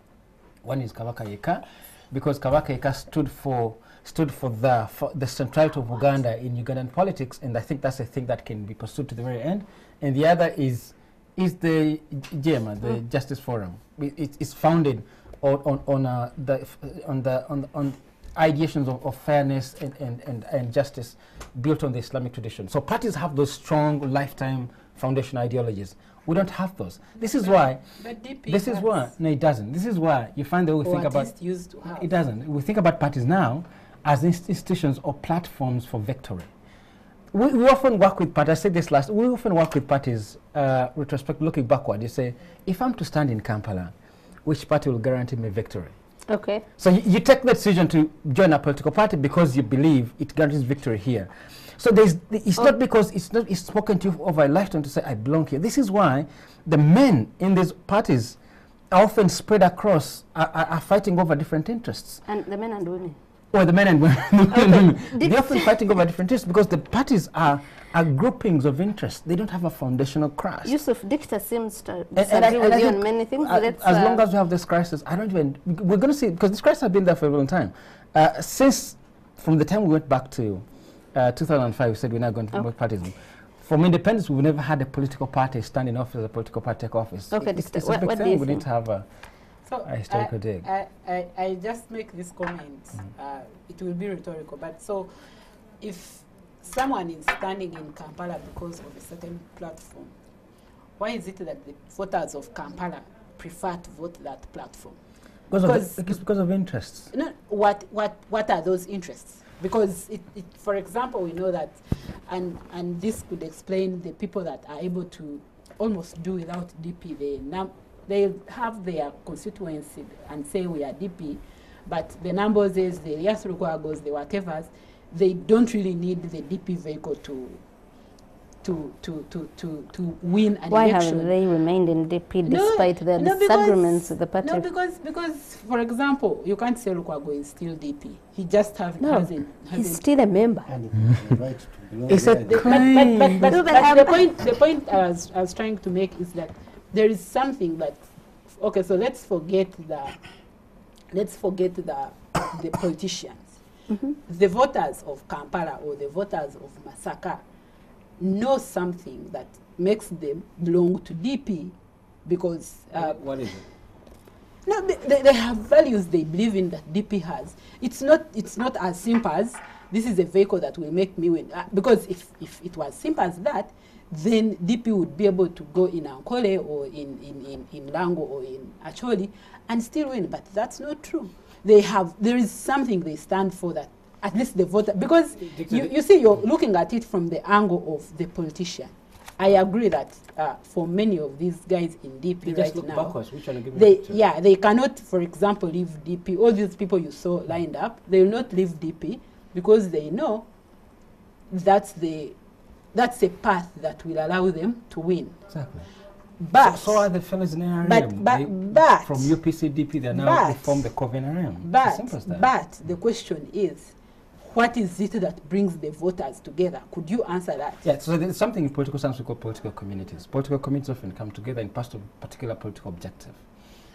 One is Kabaka Yeka, because Kabaka Yeka stood for stood for the centrality of Uganda in Ugandan politics, and I think that's a thing that can be pursued to the very end. And the other is the JEMA, the Justice Forum. It's founded on ideations of fairness and justice built on the Islamic tradition. So parties have those strong lifetime foundation ideologies. We don't have those. This is why. But DP this is why. No, it doesn't. This is why you find that we think about. Used to have. It doesn't. We think about parties now as institutions or platforms for victory. We often work with parties. I said this last. We often work with parties. Retrospect, looking backward, you say, if I'm to stand in Kampala, which party will guarantee me victory? Okay. So you take the decision to join a political party because you believe it guarantees victory here. So it's not because it's spoken to you over a lifetime to say I belong here. This is why the men in these parties are often spread across, are fighting over different interests. And the men and women. Or the men and women. They're often fighting over different interests because the parties are groupings of interests. They don't have a foundational crash. Yusuf, Dicta seems to disagree with you on many things. As long as we have this crisis, we're going to see, because this crisis has been there for a long time. From the time we went back to 2005, we said we're not going to promote parties. From independence, we've never had a political party stand in office, a political party take office. Okay, it's a big thing. We need to have a historical dig. I just make this comment. It will be rhetorical, but so if someone is standing in Kampala because of a certain platform, why is it that the voters of Kampala prefer to vote that platform? Because of interests. No, what are those interests? Because for example, we know that, and this could explain the people that are able to almost do without DP. They have their constituency and say we are DP, but the numbers is the Yasrukwagos, the whatevers, they don't really need the DP vehicle to win an election. Why haven't they remained in DP despite their disagreements with the party? No, because for example, you can't say Lukwago is still DP. He just hasn't. He's still a member. It's a but the point I was trying to make is that there is something that, okay, so let's forget the politicians. The voters of Kampala or the voters of Masaka know something that makes them belong to DP because what is it? No, they have values they believe in that DP has. It's not as simple as this is a vehicle that will make me win. Because if it was simple as that, then DP would be able to go in Ankole or in Lango or in Acholi and still win. But that's not true. There is something they stand for that at least the voter, because you see, you're looking at it from the angle of the politician. I agree that for many of these guys in DP right now, they cannot, for example, leave DP. All these people you saw lined up, they will not leave DP because they know that's a path that will allow them to win. Exactly. But so are the fellows in NRM. But from UPC DP, they now form the Cove NRM. But the question is, what is it that brings the voters together? Could you answer that? Yeah, so there's something in political science we call political communities. Political communities often come together in pursuit of a particular political objective.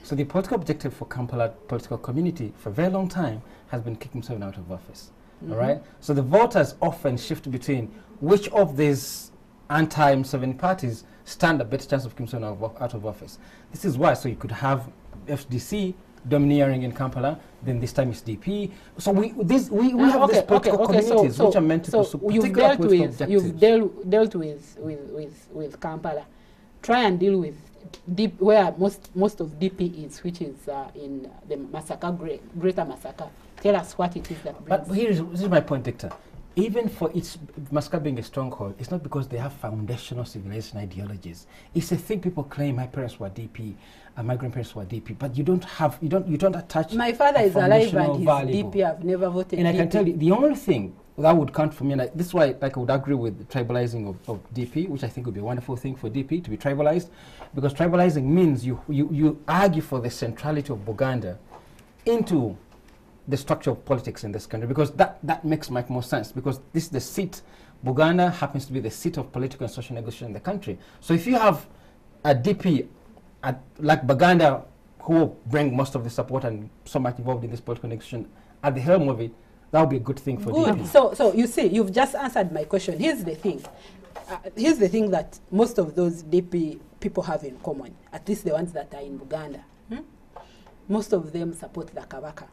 So the political objective for Kampala political community for a very long time has been kicking Museveni out of office. All right? So the voters often shift between which of these anti-Museveni parties stand a better chance of keeping Museveni out of office. This is why, so you could have FDC domineering in Kampala, then this time it's DP. So we have these political communities which are meant to pursue particular political objectives. You've dealt with Kampala. Try and deal with where most of DP is, which is in the Masaka, Greater Masaka. Tell us what it is that brings. But this is my point, Victor. Even for Masaka being a stronghold, it's not because they have foundational civilization ideologies. It's a thing people claim. My parents were DP, and my grandparents were DP, but you don't attach. My father is alive and he's DP. I've never voted. And DP. I can tell you, the only thing that would count for me, and this is why, I would agree with tribalizing of DP, which I think would be a wonderful thing for DP to be tribalized, because tribalizing means you argue for the centrality of Buganda into the structure of politics in this country, because that makes much more sense, because this is the seat. Buganda happens to be the seat of political and social negotiation in the country. So if you have a DP like Buganda, who will bring most of the support and so much involved in this political negotiation at the helm of it, That would be a good thing for Good. DP. So you see, you've just answered my question. Here's the thing. Here's the thing that most of those DP people have in common, at least the ones that are in Uganda. Most of them support the Kabaka.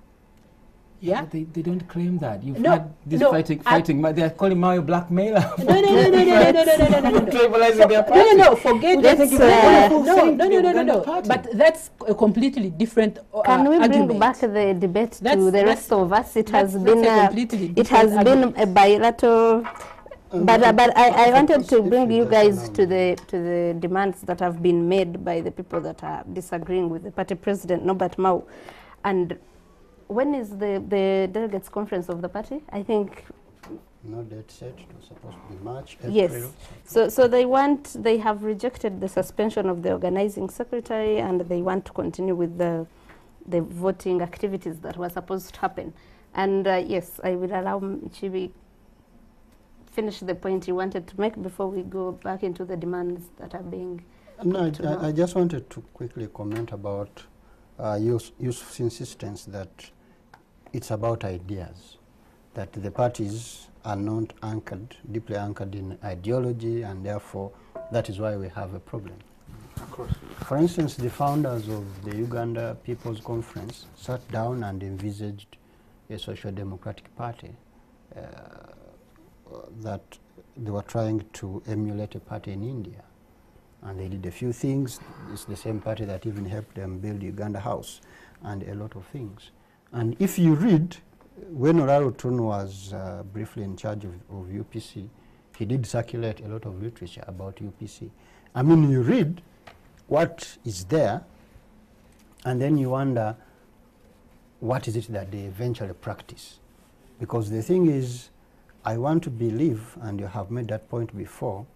Yeah? But they don't claim that. You've No, had this no, fighting. They're calling Mao a blackmailer. No. Tribalizing their party. No, forget Let's, that. no. No. But that's a completely different Can we argument. bring back the debate to That's- the rest of us? It has that's been a completely it has different been argument. a bilateral. But I wanted to bring you guys to the demands that have been made by the people that are disagreeing with the party president, Norbert Mao. And when is the delegates conference of the party? I think. No date set. It was supposed to be March, April. Yes. So they have rejected the suspension of the organizing secretary, and they want to continue with the voting activities that were supposed to happen. And yes, I will allow Chibi finish the point you wanted to make before we go back into the demands that are being. No, I just wanted to quickly comment about Yusuf's insistence that it's about ideas, that the parties are not anchored, deeply anchored in ideology, and therefore that is why we have a problem. Of course. For instance, the founders of the Uganda People's Conference sat down and envisaged a social democratic party that they were trying to emulate a party in India. And they did a few things. It's the same party that even helped them build Uganda House and a lot of things. And if you read, when Oraro Tun was briefly in charge of UPC, he did circulate a lot of literature about UPC. I mean, you read what is there, and then you wonder, what is it that they eventually practice? Because the thing is, I want to believe, and you have made that point before,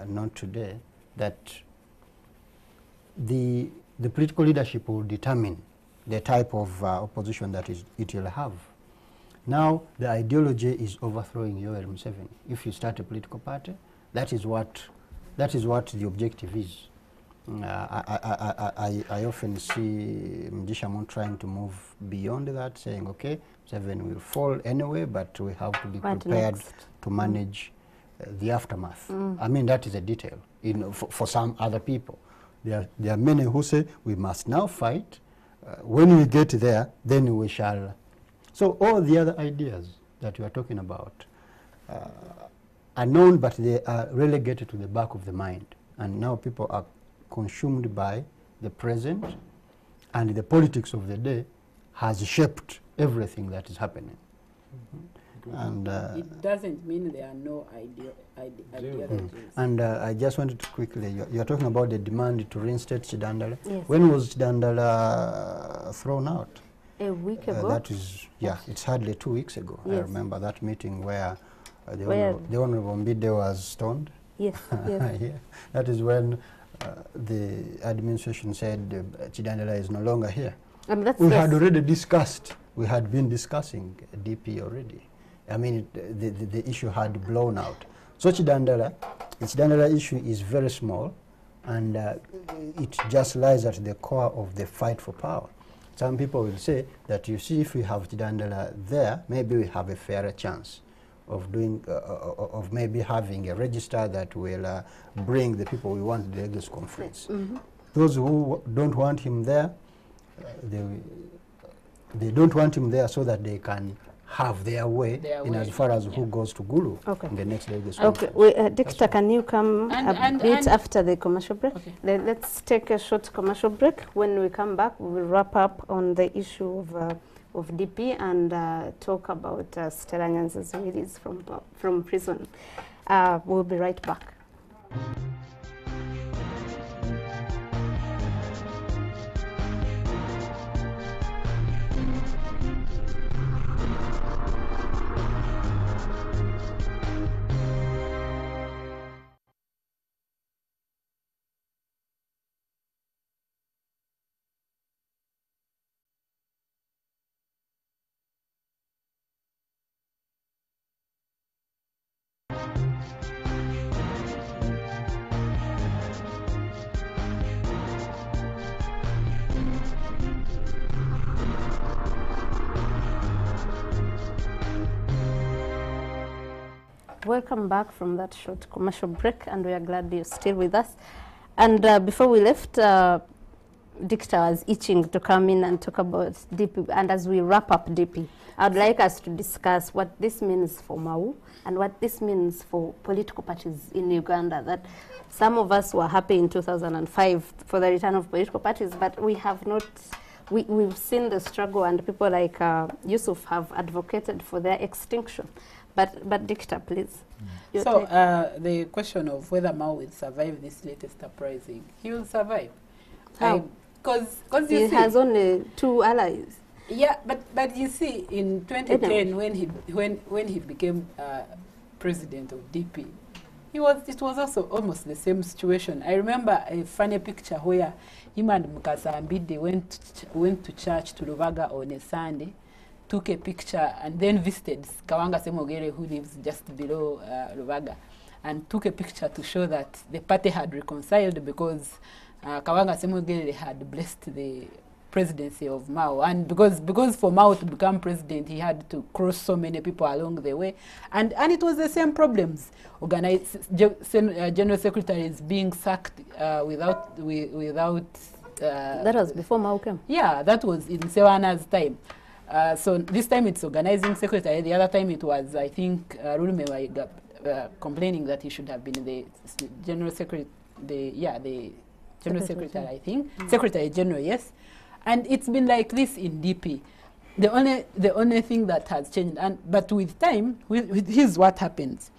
not today, that the political leadership will determine the type of opposition that it will have. Now, the ideology is overthrowing Yoweri Museveni. If you start a political party, that is what the objective is. I often see Mjishamun trying to move beyond that, saying, okay, Museveni will fall anyway, but we have to be prepared to manage the aftermath. I mean, that is a detail for some other people. There are many who say we must now fight. When we get there, then we shall. So all the other ideas that you are talking about are known, but they are relegated to the back of the mind. And now people are consumed by the present, and the politics of the day has shaped everything that is happening. And it doesn't mean there are no ideologies. And I just wanted to quickly, you're talking about the demand to reinstate Chidandala. Yes. When was Chidandala thrown out? A week ago. That is, yeah, it's hardly 2 weeks ago. Yes. I remember that meeting where the Honorable Mbide was stoned. Yes, yes. Yeah. That is when the administration said Chidandala is no longer here. We had already discussed, we had been discussing DP already. I mean, the issue had blown out. So the Chidandala issue is very small, and it just lies at the core of the fight for power. Some people will say that, you see, if we have Chidandala there, maybe we have a fairer chance of doing, of maybe having a register that will bring the people we want to the Lagos conference. Those who don't want him there, they don't want him there so that they can have their way in as far as who goes to Gulu in the next Lagos conference. Okay, Dexter, can you come a bit after the commercial break? Okay. Let's take a short commercial break. When we come back, we will wrap up on the issue of DP and talk about Stella Nyanza's release from prison. We'll be right back. Welcome back from that short commercial break, and we are glad you're still with us. And before we left, Dictor was itching to come in and talk about DP. And as we wrap up DP, I'd like us to discuss what this means for Mau and what this means for political parties in Uganda. That some of us were happy in 2005 for the return of political parties, but we have not. We've seen the struggle, and people like Yusuf have advocated for their extinction. But Dictor, please. So the question of whether Mao will survive this latest uprising, he will survive. How? Because he has only 2 allies. Yeah, but you see, in 2010 when he became president of DP, it was also almost the same situation. I remember a funny picture where him and Mukasa Ambide went to church to Rubaga on a Sunday, took a picture, and then visited Kawanga Semogere, who lives just below Rubaga, and took a picture to show that the party had reconciled because Kawanga Semogere had blessed the presidency of Mao, and because for Mao to become president, he had to cross so many people along the way, and it was the same problems. General secretaries being sacked without. That was before Mao came. Yeah, that was in Sewana's time. So this time it's organizing secretary. The other time it was, I think, Rulume complaining that he should have been the general secretary. The general secretary, I think, Secretary General, yes. And it's been like this in DP. The only thing that has changed, but with time, here's what happens: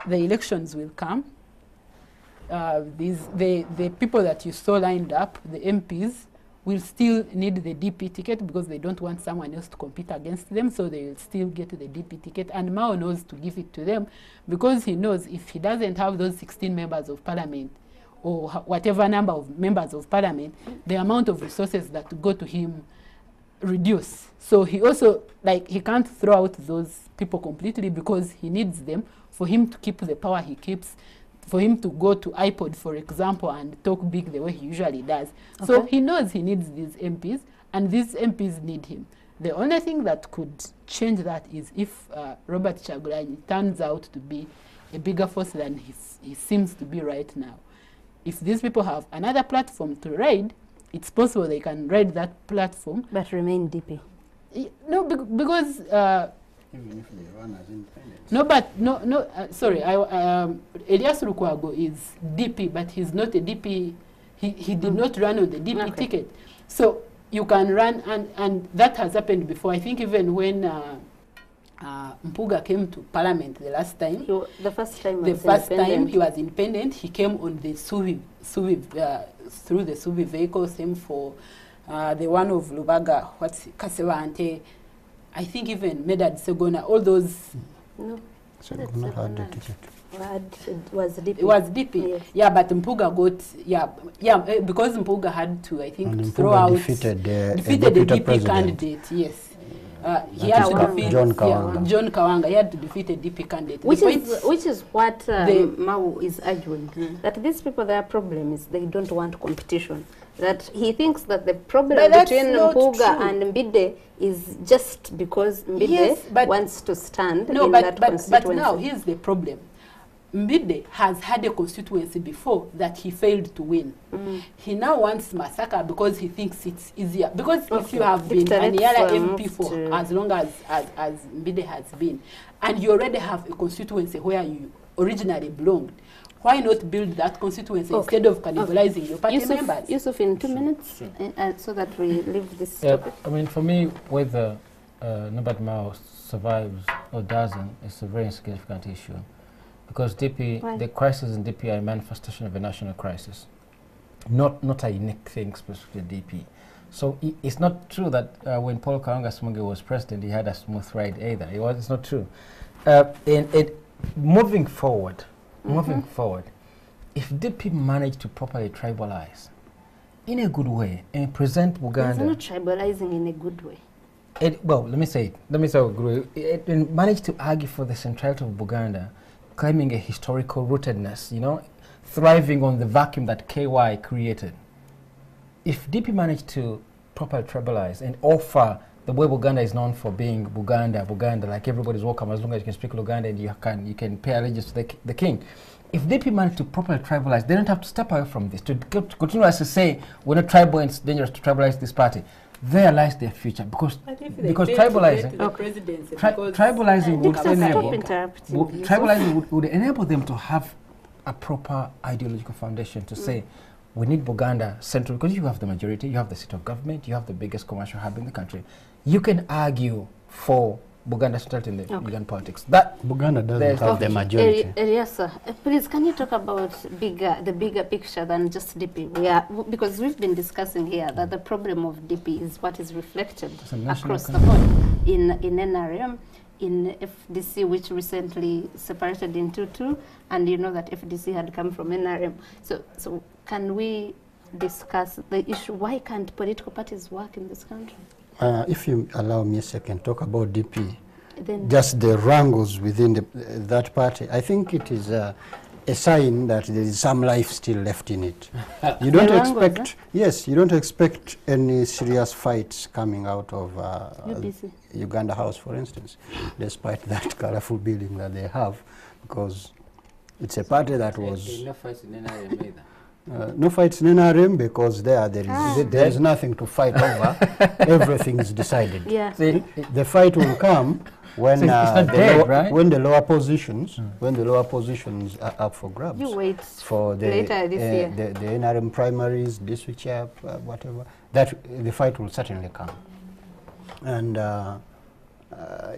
the elections will come. The people that you saw lined up, the MPs, will still need the DP ticket because they don't want someone else to compete against them, so they will still get the DP ticket. And Mao knows to give it to them because he knows if he doesn't have those 16 members of parliament, or whatever number of members of parliament, the amount of resources that go to him reduce. So he also, he can't throw out those people completely because he needs them for him to keep the power he keeps, for him to go to iPod, for example, and talk big the way he usually does. Okay. So he knows he needs these MPs, and these MPs need him. The only thing that could change that is if Robert Chagulanyi turns out to be a bigger force than he seems to be right now. If these people have another platform to ride, it's possible they can ride that platform. But remain DP. No, because... even if they run as independent. No, but sorry, Elias Lukwago is DP, but he's not a DP. He did not run on the DP ticket. So you can run, and that has happened before. I think even when Mpuga came to parliament the last time, the first time he was independent, he came on the Suvi through the Suvi vehicle. Same for the one of Lubaga, Kasewa Ante. I think even Medad Segona, all those. No, Segona had the ticket. It was DP. It was DP. Yes. Yeah, but Mpuga got, because Mpuga had to, I think, and throw out, defeated the DP president. Candidate, yes. He had to defeat John Kawanga. John Kawanga. He had to defeat a DP candidate. Which is what Mao is arguing, that these people, their problem is they don't want competition. That he thinks that the problem between Mpuga and Mbide is just because Mbide wants to stand in that constituency. But now here's the problem. Mbide has had a constituency before that he failed to win. He now wants Masaka because he thinks it's easier. Because if you have been an Yala MP for as long as Mbide has been, and you already have a constituency where you originally belonged, why not build that constituency instead of cannibalizing your party members? Yusuf, in 2 minutes, so that we leave this topic. I mean, for me, whether Norbert Mao survives or doesn't is a very insignificant issue. Because DP, the crisis in DP are a manifestation of a national crisis, not a unique thing specifically DP. So it's not true that when Paul Kawanga Smuge was president, he had a smooth ride either. It's not true. Moving forward, if DP managed to properly tribalize in a good way and present Uganda... It's not tribalizing in a good way. Let me say a good way. It managed to argue for the centrality of Uganda, claiming a historical rootedness, thriving on the vacuum that KY created. If DP managed to properly tribalize and offer the way Buganda is known for being Buganda, like everybody's welcome as long as you can speak Luganda and you can pay allegiance to the king. If DP manage to properly tribalize, they don't have to step away from this. To continue as to say, we're not tribal and it's dangerous to tribalize this party. There lies their future because tribalizing, tribalizing would enable them to have a proper ideological foundation to say, we need Buganda central, because you have the majority, you have the seat of government, you have the biggest commercial hub in the country. You can argue for Buganda central in the Ugandan politics. That Buganda doesn't have the majority. Yes, sir. Please, can you talk about the bigger picture than just DP? Because we've been discussing here that the problem of DP is what is reflected across the board in NRM, in FDC, which recently separated into two, and you know that FDC had come from NRM. So can we discuss the issue? Why can't political parties work in this country? If you allow me a second, talk about DP, then just the wrangles within that party. I think it is a sign that there is some life still left in it. You don't expect, yes, you don't expect any serious fights coming out of Uganda House, for instance, despite that colorful building that they have, because it's a party that was... no fights in NRM either. No fights in NRM because there is nothing to fight over. Everything is decided. Yeah. The fight will come when when the lower positions are up for grabs. You wait for the later this year. The NRM primaries, district chair, whatever. That the fight will certainly come. And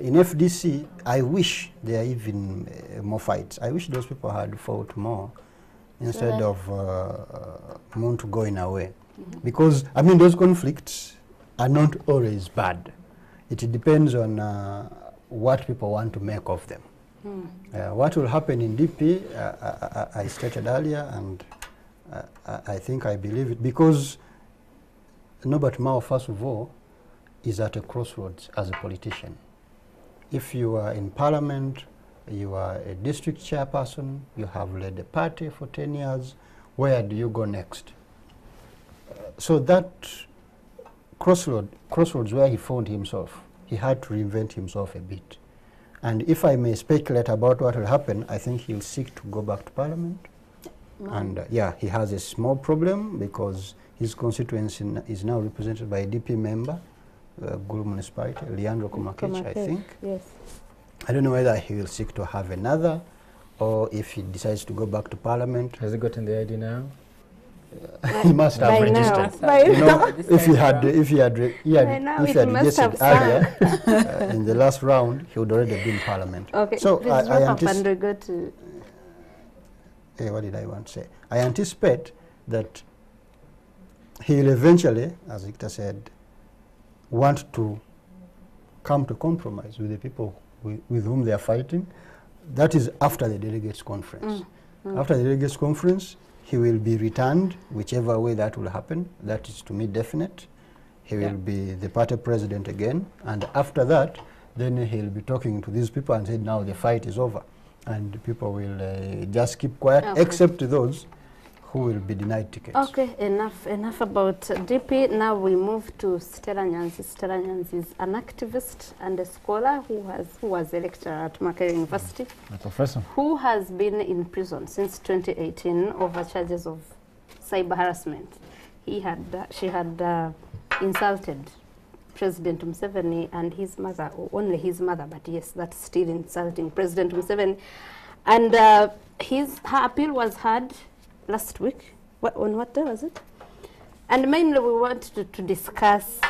in FDC, I wish there are even more fights. I wish those people had fought more, instead of Muntu going away. Because, I mean, those conflicts are not always bad. It depends on what people want to make of them. What will happen in DP, I stated earlier, and I think I believe it, because Norbert Mao, first of all, is at a crossroads as a politician. If you are in parliament, you are a district chairperson, you have led a party for 10 years, where do you go next? So that crossroads where he found himself, he had to reinvent himself a bit. And if I may speculate about what will happen, I think he'll seek to go back to parliament. And yeah, he has a small problem because his constituency is now represented by a DP member, Gulu municipality, Leandro Komakech, I think. Yes. I don't know whether he will seek to have another, or if he decides to go back to parliament. Has he gotten the ID now? He must have registered. You know, if he had registered earlier in the last round, he would already be in parliament. Okay. So I anticipate. Go to what did I want to say? I anticipate that he will eventually, as Victor said, want to come to compromise with the people with whom they are fighting. That is after the delegates' conference. After the delegates' conference, he will be returned, whichever way that will happen. That is, to me, definite. He will be the party president again. And after that, then he'll be talking to these people and say, now the fight is over. And people will just keep quiet, except those who will be denied tickets. Okay, enough about DP. Now we move to Stella Nyanzi. Stella Nyanzi is an activist and a scholar who was a lecturer at Makerere University. A professor. Who has been in prison since 2018 over charges of cyber harassment. She had insulted President Museveni and his mother, or only his mother, but yes, that's still insulting President Museveni. And her appeal was heard last week. On what day was it? And mainly we wanted to discuss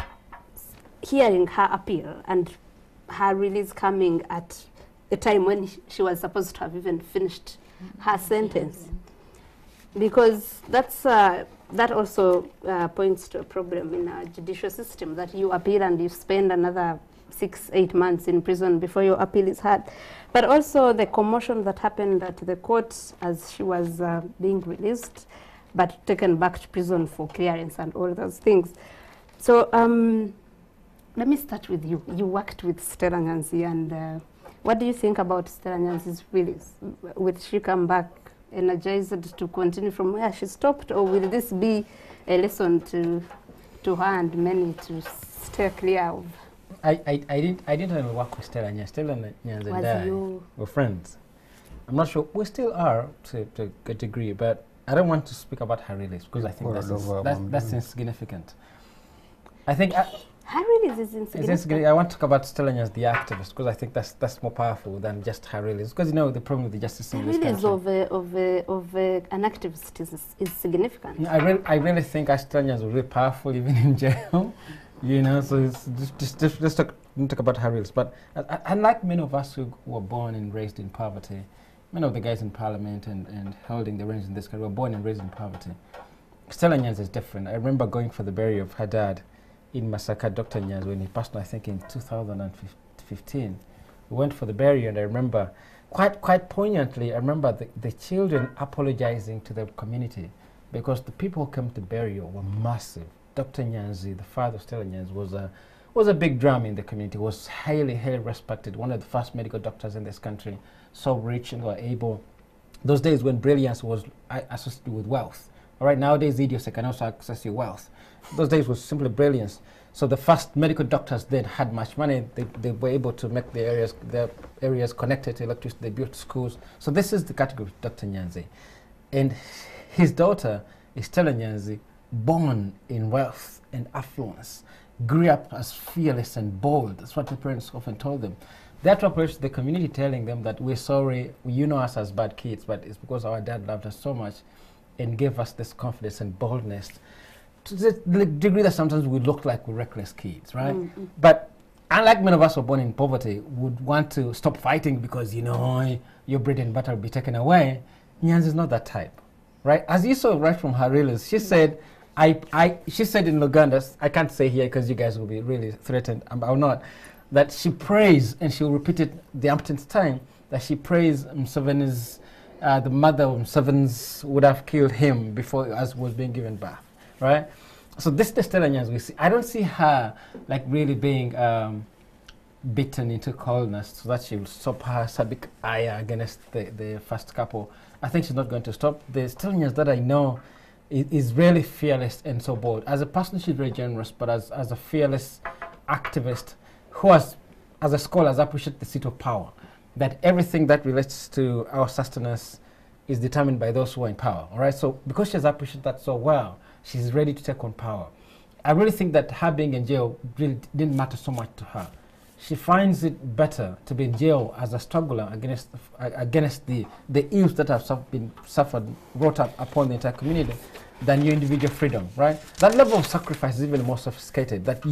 hearing her appeal and her release coming at a time when she was supposed to have even finished her sentence. Because that also points to a problem in our judicial system, that you appeal and you spend another 6-8 months in prison before your appeal is heard. But also the commotion that happened at the court as she was being released, but taken back to prison for clearance and all those things. So let me start with you. You worked with Stella Nyanzi, and what do you think about Stella Nyanzi's release? Will she come back energized to continue from where she stopped, or will this be a lesson to her and many to stay clear of I didn't really work with Stella Nyanzi. Stella Nyanzi and I were friends. I'm not sure, we still are to a degree, but I don't want to speak about her release because I think that's insignificant. I think her release is insignificant. I want to talk about Stella Nyanzi, the activist, because I think that's more powerful than just her release. Because you know the problem with the justice system. The release of an activist is significant. Yeah, I really think Stella Nyanzi was really powerful even in jail. You know, so it's just let's talk about her release. But unlike many of us who were born and raised in poverty, many of the guys in parliament and holding the reins in this country were born and raised in poverty. Stella Nyanzi is different. I remember going for the burial of her dad in Masaka, Dr. Nyanzi, when he passed on, I think in 2015. We went for the burial, and I remember quite poignantly, I remember the children apologizing to the community because the people who came to burial were massive. Dr. Nyanzi, the father of Stella Nyanzi, was a big drum in the community, was highly respected, one of the first medical doctors in this country, so rich and were able. Those days when brilliance was associated with wealth. All right, nowadays idiocy can also access your wealth. Those days was simply brilliance. So the first medical doctors then had much money. They were able to make their areas connected to electricity. They built schools. So this is the category of Dr. Nyanzi. And his daughter is Stella Nyanzi, born in wealth and affluence, grew up as fearless and bold. That's what the parents often told them. That approached the community, telling them that we're sorry, you know us as bad kids, but it's because our dad loved us so much and gave us this confidence and boldness to the degree that sometimes we look like we're reckless kids, right? Mm-hmm. But unlike many of us who are born in poverty, would want to stop fighting because, you know, your bread and butter will be taken away. Nyanzi is not that type, right? As you saw right from her release, she said, she said in Uganda, I can't say here because you guys will be really threatened, I will not, that she prays, and she will repeat it the umpteenth time, that she prays Museveni's, the mother of Museveni's would have killed him before as was being given birth, right? So this is Stella Nyanzi we see. I don't see her like really being beaten into coldness so that she will stop her Sadik ire against the first couple. I think she's not going to stop. The Stella Nyanzi that I know is really fearless and so bold. As a person, she's very generous, but as a fearless activist who has, as a scholar, has appreciated the seat of power, that everything that relates to our sustenance is determined by those who are in power, all right? So because she has appreciated that so well, she's ready to take on power. I really think that her being in jail really didn't matter so much to her. She finds it better to be in jail as a struggler against the ills that have been brought up upon the entire community than your individual freedom, right? That level of sacrifice is even more sophisticated, that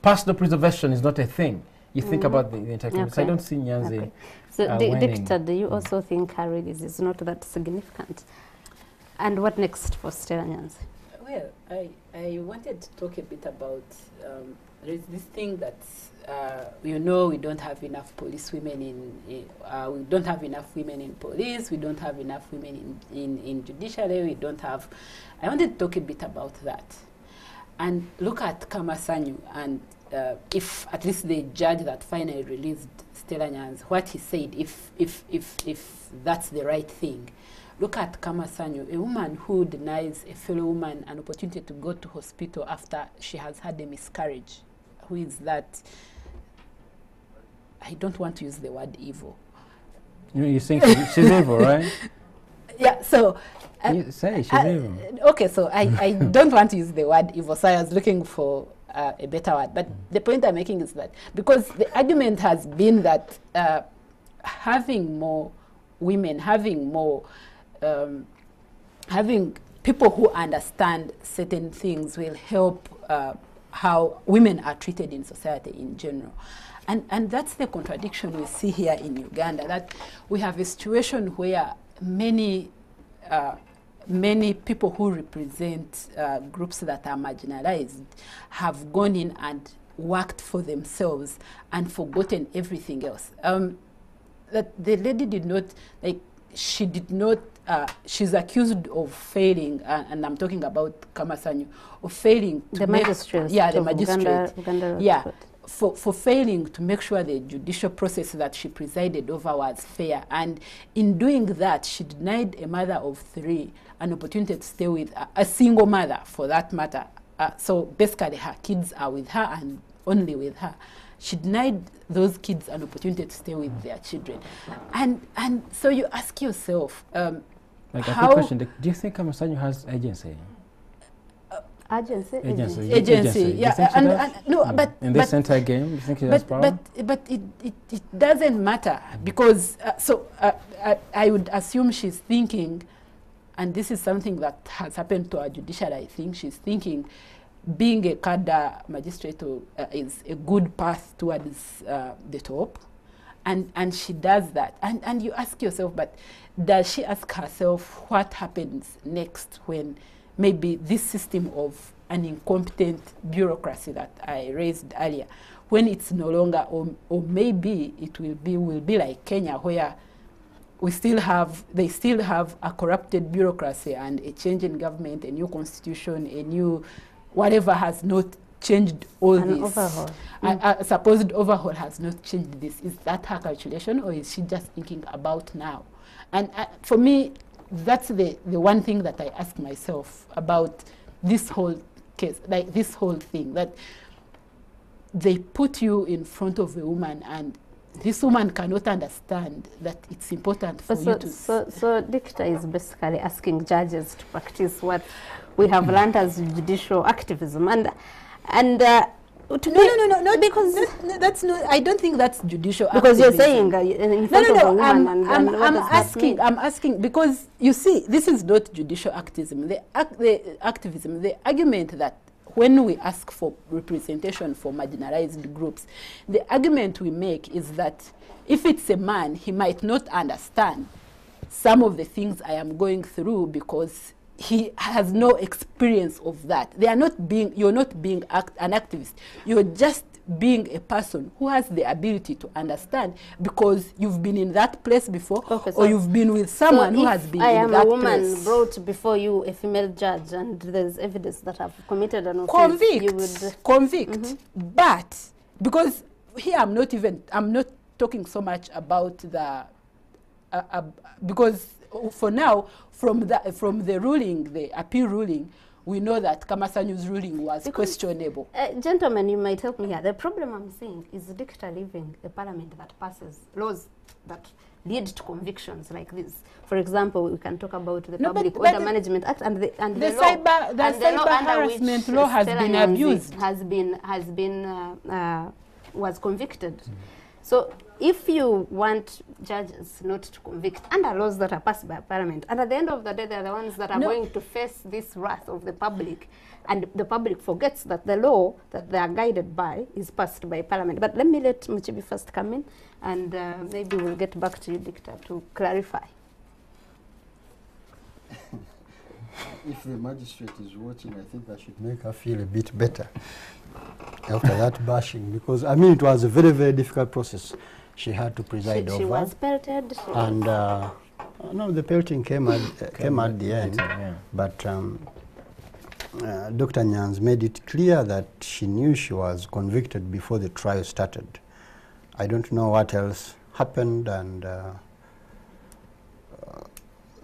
personal preservation is not a thing. You think about the entire community. So I don't see Nyanzi. Okay. So, Dictor, do you also think her release is not that significant? And what next for Stella Nyanzi? Well, I wanted to talk a bit about there's this thing that you know, we don't have enough police women we don't have enough women in police, we don't have enough women in judiciary, we don't have. I wanted to talk a bit about that and look at Kamasanyu, and if at least the judge that finally released Stella Nyanzi, what he said, if that's the right thing. Look at Kamasanyu, a woman who denies a fellow woman an opportunity to go to hospital after she has had a miscarriage. Who is that? I don't want to use the word evil. You think she's evil, right? Yeah, so... you say she's evil. Okay, so I don't want to use the word evil, so I was looking for a better word. But the point I'm making is that, because the argument has been that having more women, having people who understand certain things will help how women are treated in society in general. And that's the contradiction we see here in Uganda, that we have a situation where many people who represent groups that are marginalized have gone in and worked for themselves and forgotten everything else. That the lady did not, like, she did not, she's accused of failing, and I'm talking about Kamasanyu, of failing to the magistrate. Yeah, the magistrate. Uganda yeah, for failing to make sure the judicial process that she presided over was fair. And in doing that, she denied a mother of 3 an opportunity to stay with a single mother, for that matter. So basically, her kids are with her and only with her. She denied those kids an opportunity to stay with their children. And so you ask yourself, like a how... quick question, do you think Kamasanyu has agency? Agency? Agency, yeah. No, but in this entire game, do you think he has power? But it doesn't matter, because I would assume she's thinking, and this is something that has happened to our judiciary, I think she's thinking, being a cadre magistrate is a good path towards the top, and she does that. And you ask yourself, but does she ask herself what happens next when maybe this system of an incompetent bureaucracy that I raised earlier, when it's no longer, or maybe it will be like Kenya, where they still have a corrupted bureaucracy and a change in government, a new constitution, a new whatever has not changed all An this. overhaul. A supposed overhaul has not changed this. Is that her calculation, or is she just thinking about now? And for me, that's the one thing that I ask myself about this whole case, like this whole thing, that they put you in front of a woman and this woman cannot understand that it's important for you to... So dicta is basically asking judges to practice what we have learned as judicial activism. And No, because that's not. I don't think that's judicial. Because activism. you're saying in front of a woman. I'm asking because you see, this is not judicial activism. The argument that when we ask for representation for marginalized groups, the argument we make is that if it's a man, he might not understand some of the things I am going through because he has no experience of that. You're not being an activist. You're just being a person who has the ability to understand because you've been in that place before, or you've been with someone who has been in that place. I am a woman brought before you, a female judge, and there's evidence that I've committed an offense. Convict. But because here I'm not talking so much about the because for now, from the ruling, the appeal ruling, we know that Kamasanyu's ruling was questionable. Gentlemen, you might help me here. The problem I'm seeing is dicta leaving a parliament that passes laws that lead to convictions like this. For example, we can talk about the Public Order Management Act and the cyber harassment law has been abused. Was convicted. So if you want judges not to convict under laws that are passed by Parliament, and at the end of the day, they're the ones that are going to face this wrath of the public, and the public forgets that the law that they are guided by is passed by Parliament. But let me let Muchibi first come in, and maybe we'll get back to you, Dictor, to clarify. If the magistrate is watching, I think I should make her feel a bit better after that bashing, because I mean it was a very, very difficult process she had to preside over. She was pelted. And no, the pelting came at the end. Yeah. But Dr. Nyans made it clear that she knew she was convicted before the trial started. I don't know what else happened, and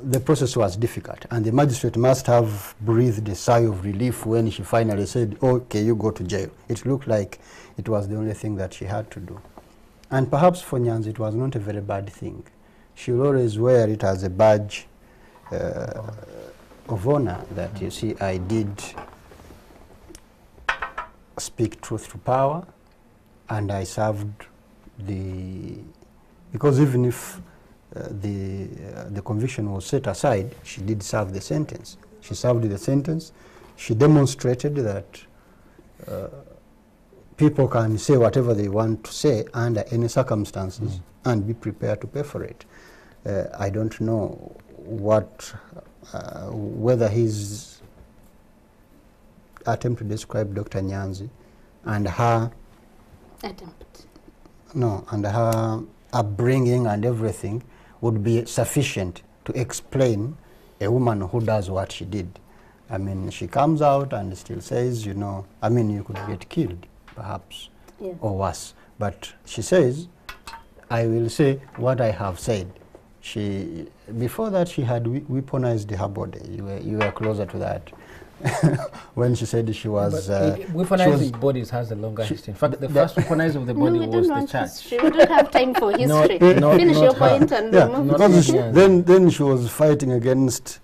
the process was difficult, and the magistrate must have breathed a sigh of relief when she finally said, okay, you go to jail. It looked like it was the only thing that she had to do. And perhaps for Nyans it was not a very bad thing. She will always wear it as a badge of honor that, you see, I did speak truth to power, and I served because even if the conviction was set aside, she did serve the sentence. She served the sentence. She demonstrated that people can say whatever they want to say under any circumstances and be prepared to pay for it. I don't know whether his attempt to describe Dr. Nyanzi and her upbringing and everything would be sufficient to explain a woman who does what she did. I mean, she comes out and still says, you know, I mean, you could get killed, perhaps, or worse. But she says, I will say what I have said. before that, she had weaponized her body. You were closer to that. When she said she was... weaponizing bodies has a longer history. In fact, the first weaponizer of the body was the church. We don't have time for history. Not Finish your her. point and Yeah, remove because it. then she was fighting against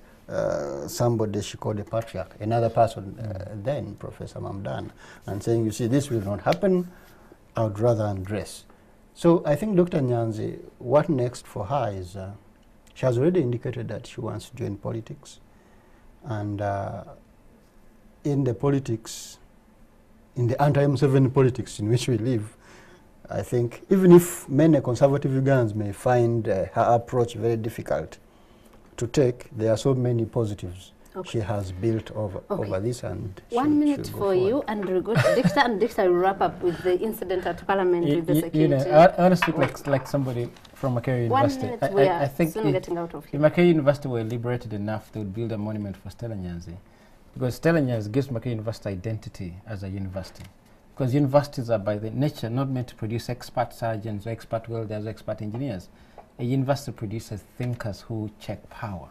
somebody she called a patriarch, another person then, Professor Mamdan, and saying, you see, this will not happen, I would rather undress. So I think Dr. Nyanzi, what next for her is, she has already indicated that she wants to join politics, and in the politics, in the anti-M7 politics in which we live, I think even if many conservative Ugandans may find her approach very difficult to take, there are so many positives she has built over this. And 1 minute for you, and we'll go to Dicta, and Dicta will wrap up with the incident at Parliament with the security. You know, I want to speak like somebody from Makerere University. 1 minute, we are I think soon getting out of here. if Makerere University were liberated enough, they would build a monument for Stella Nyanzi. Because Stella Nyanzi gives Makerere University identity as a university. Because universities are by their nature not meant to produce expert surgeons or expert welders or expert engineers. A university produces thinkers who check power.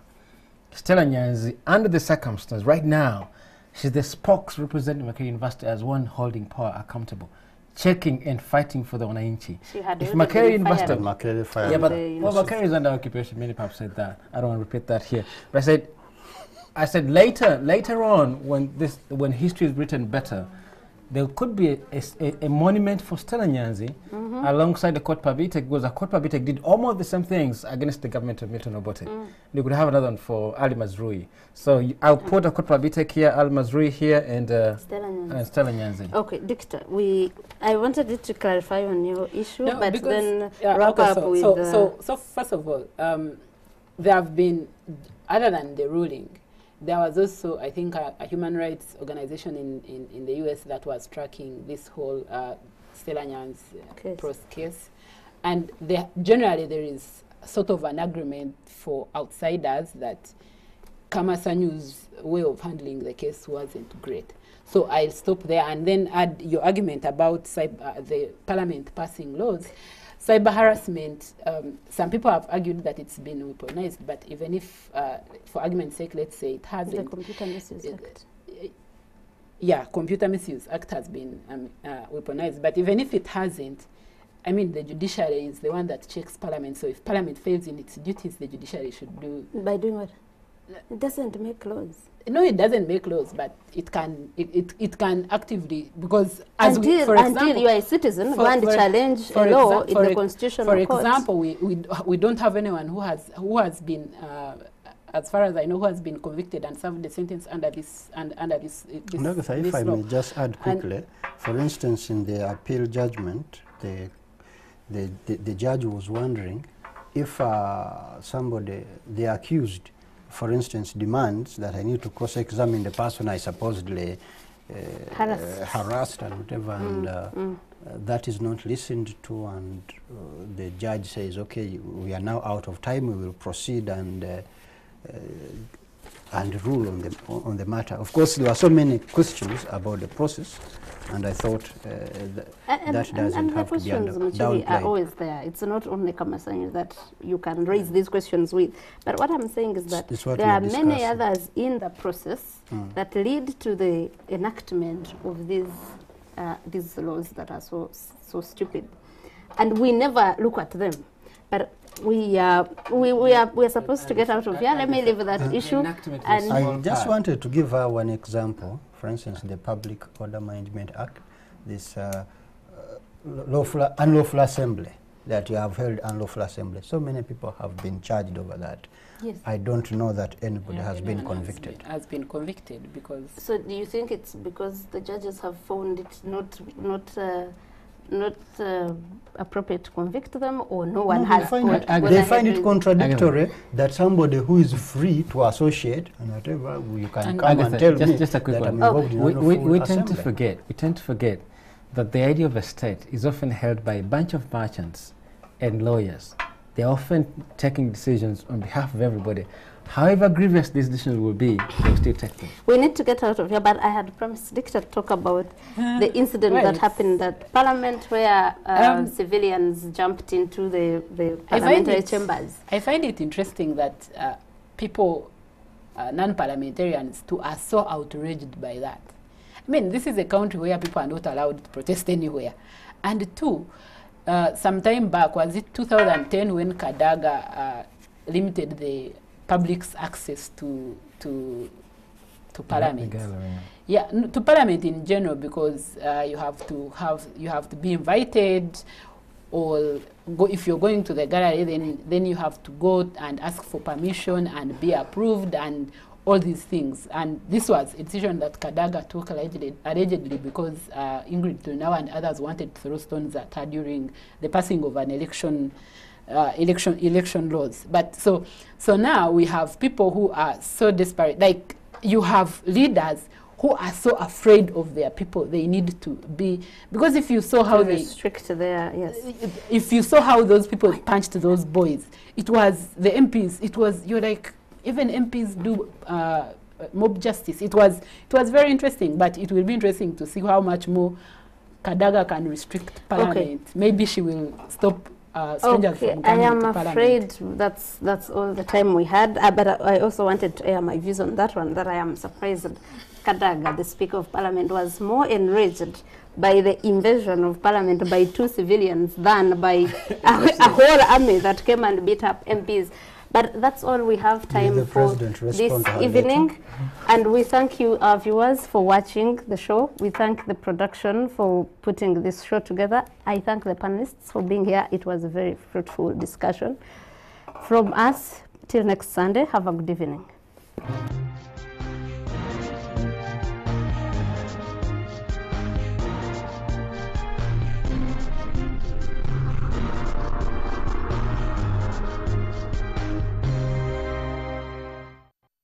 Stella Nyanzi, under the circumstances, right now, she's the spokes representing Makerere University as one holding power accountable, checking and fighting for the wananchi. If Makerere University... Yeah, but Makerere is under occupation. Many people said that. I don't want to repeat that here. But I said later on, when history is written better, there could be a monument for Stella Nyanzi alongside the Court Pabitek, because the Court Pabitek did almost the same things against the government of Milton Obote. You could have another one for Ali Mazrui. So I'll put a Court Pabitek here, Ali Mazrui here, and Stella Nyanzi. Okay, Dicta, I wanted you to clarify on your issue, No, but because, then wrap up with... So first of all, there have been, other than the ruling, there was also, I think, a human rights organization in the US that was tracking this whole Stella Nyanzi case. And generally there is sort of an agreement for outsiders that Kamasanyu's way of handling the case wasn't great. So I'll stop there and then add your argument about the parliament passing laws. Cyber harassment, some people have argued that it's been weaponized, but even if, for argument's sake, let's say it hasn't. The Computer Misuse Act. Yeah, Computer Misuse Act has been weaponized, but even if it hasn't, I mean, the judiciary is the one that checks Parliament, so if Parliament fails in its duties, the judiciary should do... By doing what? It doesn't make laws. No, it doesn't make laws, but it can actively, because until you are a citizen, go and challenge a law in the constitutional court. For example, we don't have anyone who has been, as far as I know, who has been convicted and served the sentence under this if I may just add quickly, for instance, in the appeal judgment, the judge was wondering if somebody, the accused, for instance, demands that I need to cross-examine the person I supposedly harassed and whatever, and that is not listened to, and the judge says, okay, we are now out of time, we will proceed and rule on the matter. Of course, there are so many questions about the process, and I thought that doesn't have to be downplayed. Are always there. It's not only Kamasanyi that you can raise these questions with. But what I'm saying is that there are many others in the process that lead to the enactment of these laws that are so stupid, and we never look at them. But we are supposed to get out of here. Let me leave that issue. And I just wanted to give her one example. For instance, the Public Order Management Act, this unlawful assembly, that you have held unlawful assembly. So many people have been charged over that. Yes. I don't know that anybody has been convicted. Has been convicted because... So do you think it's because the judges have found it not appropriate to convict them, or no one has... They find it contradictory that somebody who is free to associate and whatever, you can come and tell me just a quick that one. I'm involved in We tend to forget that the idea of a state is often held by a bunch of merchants and lawyers. they're often taking decisions on behalf of everybody. However grievous these decisions will be, they'll still take them. We need to get out of here, but I had promised Dick to talk about the incident right. that happened at Parliament where civilians jumped into the parliamentary chambers. I find it interesting that people, non-parliamentarians, too, are so outraged by that. I mean, this is a country where people are not allowed to protest anywhere. And two, some time back, was it 2010 when Kadaga limited the public's access to Parliament? Yeah, to Parliament in general, because you have to be invited, or go, if you're going to the gallery, then you have to go and ask for permission and be approved and all these things. And this was a decision that Kadaga took allegedly because Ingrid Turinawa and others wanted to throw stones at her during the passing of an election laws. But so now we have people who are so desperate. Like, you have leaders who are so afraid of their people. They need to be, because if you saw how they restrict their, yes. If you saw how those people punched those boys, it was the MPs. It was, you're like, even MPs do mob justice. It was very interesting, but it will be interesting to see how much more Kadaga can restrict Parliament. Okay. Maybe she will stop strangers from coming I am to afraid Parliament. that's all the time we had. But I also wanted to air my views on that one, that I am surprised that Kadaga, the Speaker of Parliament, was more enraged by the invasion of Parliament by 2 civilians than by a whole army that came and beat up MPs. But that's all we have time for this evening. And we thank you, our viewers, for watching the show. We thank the production for putting this show together. I thank the panelists for being here. It was a very fruitful discussion. From us, till next Sunday, have a good evening.